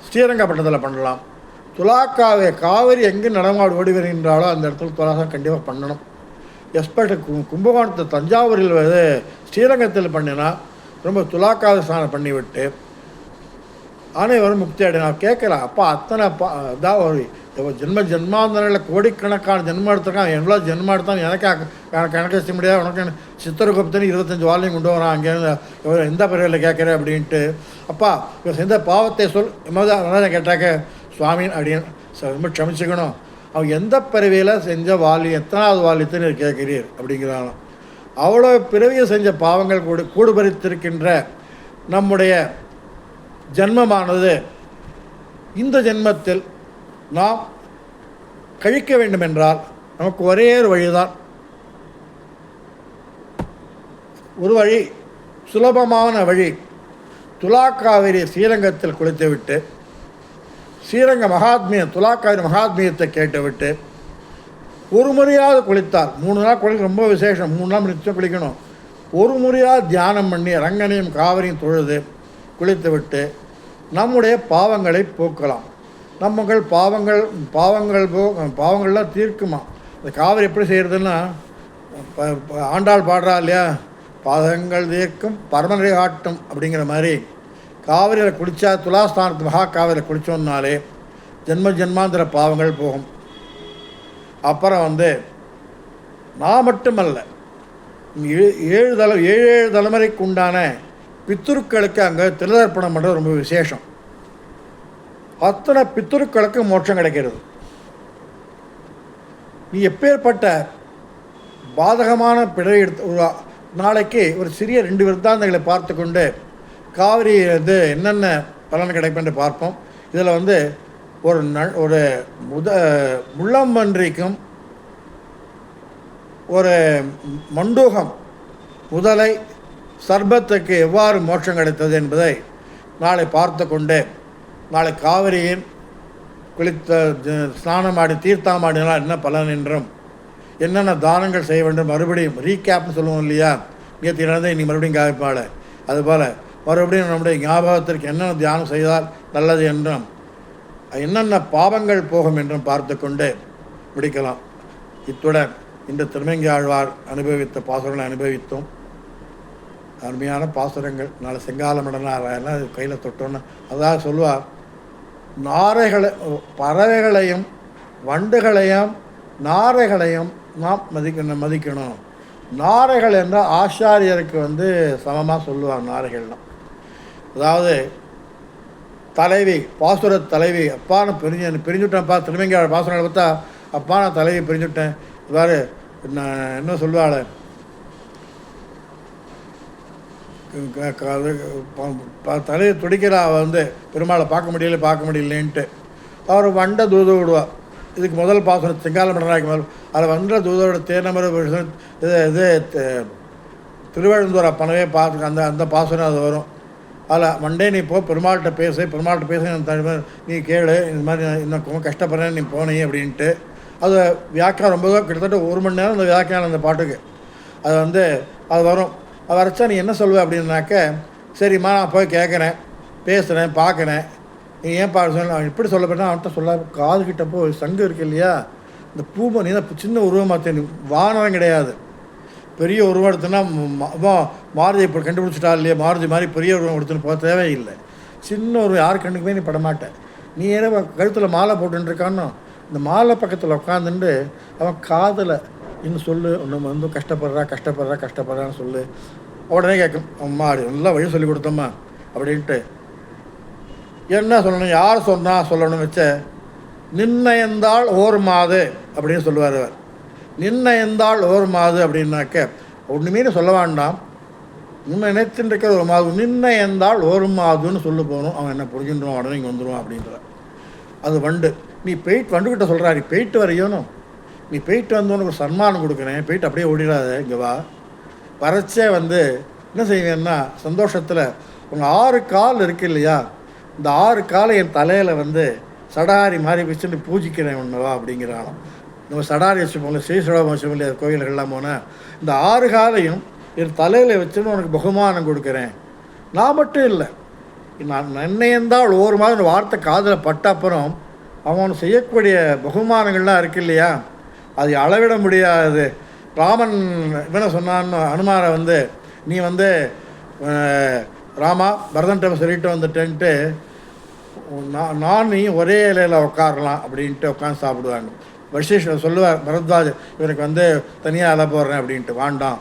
ஸ்ரீரங்கப்பட்டத்தில் பண்ணலாம். காவிரி எங்கே நடமாடு ஓடி வருகின்றாலோ அந்த இடத்துல துலாசம் கண்டிப்பாக பண்ணணும். எஸ்பெஷல் கும்பகோணத்தில் தஞ்சாவூரில் ஸ்ரீரங்கத்தில் பண்ணினா ரொம்ப துலாக்காத ஸ்நானம் பண்ணிவிட்டு அனைவரும் முக்தி அடையணும். கேட்கலாம், அப்பா அத்தனை ஒரு ஜென்மாந்தரங்களில் கோடிக்கணக்கான ஜென்மம் எடுத்திருக்கான். எவ்வளோ ஜென்மம் எடுத்தான் எனக்கு கணக்கு வச்ச முடியாது. உனக்கு சித்திரகுப்தன் 25 வால்யம் கொண்டு வரான். அங்கேருந்து எந்த பிறவியில் கேட்குறேன் அப்படின்ட்டு. அப்பா இவர் செஞ்ச பாவத்தை சொல் கேட்டாக்க சுவாமி அப்படின்னு ரொம்ப க்ஷமிச்சுக்கணும். அவன் எந்த பிறவியில் செஞ்ச வால்யம் எத்தனாவது வால்யத்தை கேட்கிறீர் அப்படிங்கிறானோ. அவ்வளோ பிறவியை செஞ்ச பாவங்கள் கூடுபறித்திருக்கின்ற நம்முடைய ஜென்மமானது இந்த ஜென்மத்தில் நாம் கழிக்க வேண்டுமென்றால் நமக்கு ஒரே ஒரு வழிதான். ஒரு வழி, சுலபமான வழி. துலாக்காவிரி ஸ்ரீரங்கத்தில் குளித்துவிட்டு ஸ்ரீரங்க துலாக்காவிரி மகாத்மியத்தை கேட்டுவிட்டு ஒரு முறையாவது குளித்தால், 3 நாள் குளிக்க ரொம்ப விசேஷம், 3 நாள் நிச்சயம் குளிக்கணும். ஒரு முறையாவது தியானம் பண்ணி ரங்கனையும் காவிரியும் தொழுது குளித்துவிட்டு நம்முடைய பாவங்களை போக்கலாம். நம்மகள் பாவங்கள்லாம் தீர்க்குமா. இந்த காவிரி எப்படி செய்கிறதுன்னா, ஆண்டாள் பாடுறா இல்லையா, பாதங்கள் தீர்க்கும் பரமநிலை காட்டும் அப்படிங்கிற மாதிரி காவிரியில் குளித்தா, துலாஸ்தானத்து மகா காவிரியில் குளித்தோம்னாலே ஜென்மாந்திர பாவங்கள் போகும். அப்புறம் நான் மட்டுமல்ல, 7 தலைமுறைக்கு உண்டான பித்துருக்களுக்கு அங்கே திருதர்ப்பணம் பண்ணுறது ரொம்ப விசேஷம். அத்தனை பித்துருக்களுக்கு மோட்சம் கிடைக்கிறது. நீ எப்பேற்பட்ட பாதகமான பிழை எடுத்து நாளைக்கு ஒரு சிறிய 2 விருத்தாந்தங்களை பார்த்து கொண்டு காவிரி என்னென்ன பலன் கிடைப்பென்று பார்ப்போம். இதில் ஒரு முள்ளம்பன்றிக்கும் ஒரு மண்டூகம் முதலை சர்பத்துக்கு எவ்வாறு மோட்சம் கிடைத்தது என்பதை நாளை பார்த்து கொண்டு, நாளை காவிரியின் குளித்த ஸ்நானமாடி தீர்த்தாமாடினால் என்ன பலன் என்றும், என்னென்ன தானங்கள் செய்ய வேண்டும், மறுபடியும் ரீகேப்னு சொல்லுவோம் இல்லையா, நேற்று நடந்த இன்னைக்கு மறுபடியும் காய்ப்பாள், அதுபோல் மறுபடியும் நம்முடைய ஞாபகத்திற்கு என்னென்ன தியானம் செய்தால் நல்லது என்றும், என்னென்ன பாவங்கள் போகும் என்றும் பார்த்து கொண்டு முடிக்கலாம். இத்துடன் இன்று திருமங்கை ஆழ்வார் அனுபவித்த பாசுரங்களை அனுபவித்தோம். அருமையான பாசுரங்கள். நாளை செங்கால மடனார் எல்லாம் கையில் தொட்டோன்னு அதாவது சொல்லுவார், பறவைகளையும் வண்டுகளையும் நாரைகளையும் நாம் மதிக்கணும். நாரைகள் என்றால் ஆச்சாரியருக்கு சமமாக சொல்லுவாங்க. நாரைகள்லாம் அதாவது தலைவி, பாசுர தலைவி. அப்பா நான் பிரிஞ்சுட்டேன்ப்பா, திருமங்கை பாசுரங்களை பார்த்தா அப்பா நான் தலைவி பிரிஞ்சுட்டேன். இவ்வாறு நான் என்ன சொல்லுவாள், தலையை துடிக்கிறா பெருமாளை பார்க்க முடியலன்ட்டு அவர் வண்டை தூத விடுவாள். இதுக்கு முதல் பாசனம் செங்கால மடனாக்கி முதல் அதில் வண்ட தூதோட தேனமர இது திருவழுந்தூர் அப்பனவே பார்த்து அந்த பாசனம் அது வரும். அதில் மண்டே நீ பெருமாள்கிட்ட பேச நீ கேளு, இந்த மாதிரி இன்னும் கஷ்டப்படுறேன், நீ போனீ அப்படின்ட்டு. அது வியாக்கியானம் ரொம்ப கிட்டத்தட்ட 1 மணி நேரம் அந்த வியாக்கியானம் அந்த பாட்டுக்கு அது வரும். அது வரைச்சா நீ என்ன சொல்லுவ அப்படின்னாக்க, சரிம்மா நான் போய் கேட்குறேன், பேசுகிறேன், பார்க்குறேன், நீ ஏன் சொல்ல இப்படி சொல்ல போனால் அவன்கிட்ட சொல்ல காதுகிட்ட போய் சங்கு இருக்கு இல்லையா, இந்த பூமை நீ தான் சின்ன உருவமாக தெரியும், வானம் கிடையாது, பெரிய உருவம் எடுத்துன்னா மாருதி இப்போ கண்டுபிடிச்சிட்டா இல்லையா, மாருதி மாதிரி பெரிய உருவம் எடுத்துன்னு போக தேவையில்லை. சின்ன உருவம் யார் கண்ணுக்குமே நீ படமாட்டேன். நீ ஏன்னா கழுத்தில் மாலை போட்டுருக்கானோ, இந்த மாலை பக்கத்தில் உட்காந்துட்டு அவன் காதில் இன்னும் சொல்லு, நம்ம கஷ்டப்படுறான்னு சொல்லு. உடனே கேட்கும், அம்மா நல்லா வழி சொல்லி கொடுத்தம்மா அப்படின்ட்டு. என்ன சொல்லணும், யார் சொல்லணும் வச்ச நிர்ணயந்தாள் ஓர் மாது அப்படின்னு சொல்லுவார் அவர். நிர்ணயந்தாள் ஓர் மாது அப்படின்னாக்க ஒன்றுமே சொல்ல வேண்டாம், முன்ன நினைத்துருக்கிற ஒரு மாது, நிர்ணயந்தாள் ஒரு மாதுன்னு சொல்லு போகணும். அவன் என்ன புரிஞ்சுட்டுருவான், உடனே இங்கே வந்துடுவான் அப்படின்ற. அது வண்டு. நீ வண்டுக்கிட்ட சொல்கிறாரு, போயிட்டு வரையணும், நீ போயிட்டு வந்தோன்னு ஒரு சன்மானம் கொடுக்குறேன், போயிட்டு அப்படியே ஓடிடாத, இங்கே வா. வரைச்சே என்ன செய்வேன்னா சந்தோஷத்தில் உங்கள் 6 கால் இருக்குது இல்லையா, இந்த 6 காலை என் தலையில் சடாரி மாதிரி வச்சுட்டு பூஜிக்கிறேன் ஒன்றுவா அப்படிங்கிறானோ. நம்ம சடாரி வச்சுப்போம்ல, ஸ்ரீசடம் வச்சுப்போம் இல்லையா கோயில்கள்லாம் போனால், இந்த 6 காலையும் என் தலையில் வச்சுன்னு உனக்கு பகுமானம் கொடுக்குறேன். நான் மட்டும் இல்லை, நான் நிர்ணயந்தால் ஒரு மாதிரி வார்த்தை காதில் பட்ட அப்புறம் அவன் செய்யக்கூடிய பகுமானங்கள்லாம் இருக்கு இல்லையா, அது அளவிட முடியாது. ராமன் என்ன சொன்னான்னு அனுமாரை நீ ராமா பரதன்ட்ட சொல்லிட்டு வந்துட்டேன்ட்டு நான் நீ ஒரே இலையில் உட்காரலாம் அப்படின்ட்டு உட்காந்து சாப்பிடுவாங்க. வசிஷ்டர் சொல்லுவார், பரத்வாஜ் இவனுக்கு தனியாக இலை போடுறேன் அப்படின்ட்டு, வேண்டாம்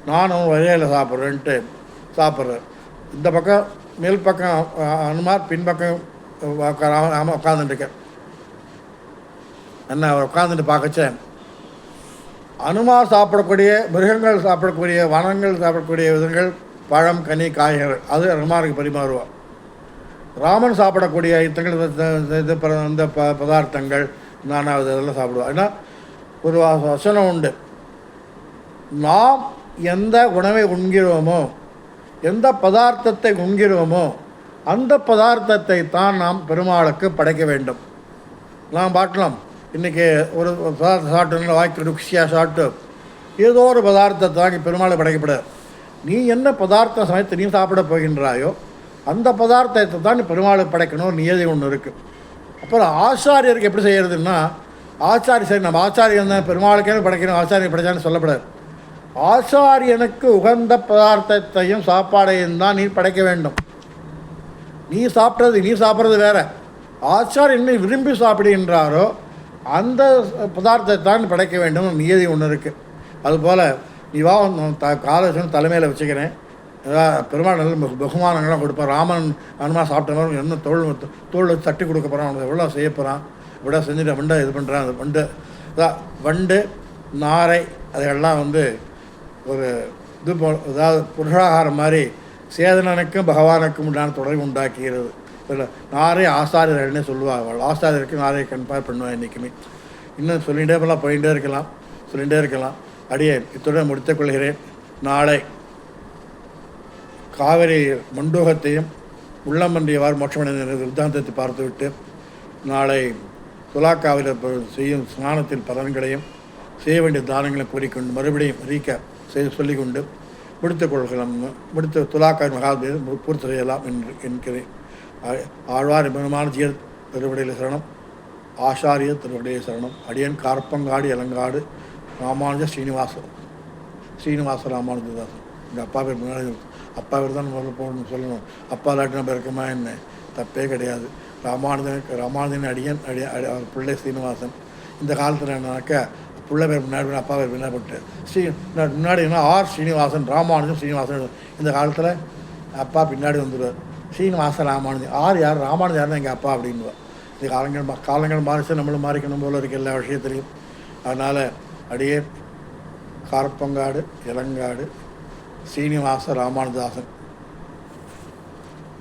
நானும் ஒரே இலை சாப்பிட்றேன்ட்டு சாப்பிட்றேன். இந்த பக்கம் மேல் பக்கம் அனுமார், பின்பக்கம் உட்காந்துட்டுருக்கேன். என்ன உட்காந்துட்டு பார்க்கச்சேன், அனுமார் சாப்பிடக்கூடிய மிருகங்கள், சாப்பிடக்கூடிய வனங்கள், சாப்பிடக்கூடிய விதங்கள், பழம், கனி, காய்கறிகள் அது அனுமாருக்கு பரிமாறுவார். ராமன் சாப்பிடக்கூடிய இந்த பதார்த்தங்கள் நானாவது இதெல்லாம் சாப்பிடுவார். ஏன்னா ஒரு வசனம் உண்டு, நாம் எந்த உணவை உண்கிறோமோ, எந்த பதார்த்தத்தை உண்கிறோமோ அந்த பதார்த்தத்தை தான் நாம் பெருமாளுக்கு படைக்க வேண்டும். நாம் பார்க்கலாம், இன்றைக்கி ஒரு பதார்த்தம் சாப்பிட்டு வாய்க்கு ருக்ஷியாக சாப்பிட்டு ஏதோ ஒரு பதார்த்தத்தை வாங்கி பெருமாளை படைக்கப்படாது. நீ என்ன பதார்த்த சமயத்தை நீ சாப்பிட போகின்றாயோ அந்த பதார்த்தத்தை தான் நீ பெருமாளுக்கு படைக்கணும் நியதி ஒன்று இருக்குது. அப்புறம் ஆச்சாரியருக்கு எப்படி செய்கிறதுன்னா, சரி நம்ம ஆச்சாரியன் தான் பெருமாளுக்கே படைக்கணும், ஆச்சாரியன் படைச்சான்னு சொல்லப்படாது. ஆச்சாரியனுக்கு உகந்த பதார்த்தத்தையும் சாப்பாடையும் தான் நீ படைக்க வேண்டும். நீ சாப்பிட்றது வேற, ஆச்சாரியன் என்ன விரும்பி சாப்பிடுகின்றாரோ அந்த பதார்த்தத்தை தான் படைக்க வேண்டும் நியதி ஒன்று இருக்குது. அதுபோல் நீ வா காலேஜ் தலைமையில் வச்சுக்கிறேன், பெருமாள் நல்ல பகுமானங்கள்லாம் கொடுப்பான். ராமன் அனுமார் சாப்பிட்ட மாதிரி என்ன தோல் வச்சு தட்டி கொடுக்க போகிறான், அவனுக்கு எவ்வளோ செய்ய போகிறான், இப்படியா செஞ்சுட்டு வண்டை இது பண்ணுறான். அது வண்டு நாரை அதையெல்லாம் ஒரு இது அதாவது புருஷாகாரம் மாதிரி சேதனனுக்கும் பகவானுக்கும் உண்டான தொடர்பு உண்டாக்குகிறது. இல்லை நாரே ஆசாரியர்கள்னே சொல்லுவாள், ஆசாரியருக்கு நாரை கன்பார் பண்ணுவேன் என்றைக்குமே. இன்னும் போயிட்டே இருக்கலாம். அடியே இத்துடன் முடித்துக் கொள்கிறேன். நாளை காவிரி மண்டூகத்தையும் உள்ளமன்றியவாறு மோட்சமடைந்த வித்தாந்தத்தை பார்த்துவிட்டு நாளை துலாக்காவில் செய்யும் ஸ்நானத்தின் பலன்களையும் செய்ய வேண்டிய தானங்களையும் கூறிக்கொண்டு மறுபடியும் செய்து சொல்லிக்கொண்டு முடித்துக் கொள்கலாம். துலாக்காவின் மகாத்மியை பூர்த்தி செய்யலாம் என்று என்கிறேன். ஆழ்வார் பெருமான ஜீர் திருவடியில் சரணம், ஆச்சாரிய திருவடியில் சரணம். அடியன் கார்ப்பங்காடு இளங்காடு ராமானுஜ ஸ்ரீனிவாச ராமானுஜதாசன். எங்கள் அப்பா பேர் முன்னாடி அப்பா பேர் தான் முதல்ல போகணும்னு சொல்லணும். அப்பா இல்லாட்டி நம்ம இருக்கமா என்ன, தப்பே கிடையாது. ராமானுஜன் அடியன் அவர் பிள்ளை ஸ்ரீனிவாசன். இந்த காலத்தில் என்னன்னாக்கா பிள்ளை பேர் முன்னாடி அப்பா பேர் பின்னாடி முன்னாடி என்ன ஸ்ரீனிவாசன், ராமானுஜன் ஸ்ரீனிவாசன். இந்த காலத்தில் அப்பா பின்னாடி வந்துடுவார், ஸ்ரீனிவாசன் ராமானுஜன். யார் ராமானுஜன் யாருன்னா எங்கள் அப்பா அப்படின்வார். இந்த காலங்கள் மாறிச்சு, நம்மளும் மாறிக்கணும் போல இருக்குது எல்லா விஷயத்துலையும். அதனால் அடியே கார்ப்பங்காடு இளங்காடு ஸ்ரீனிவாச ராமானுஜதாசன்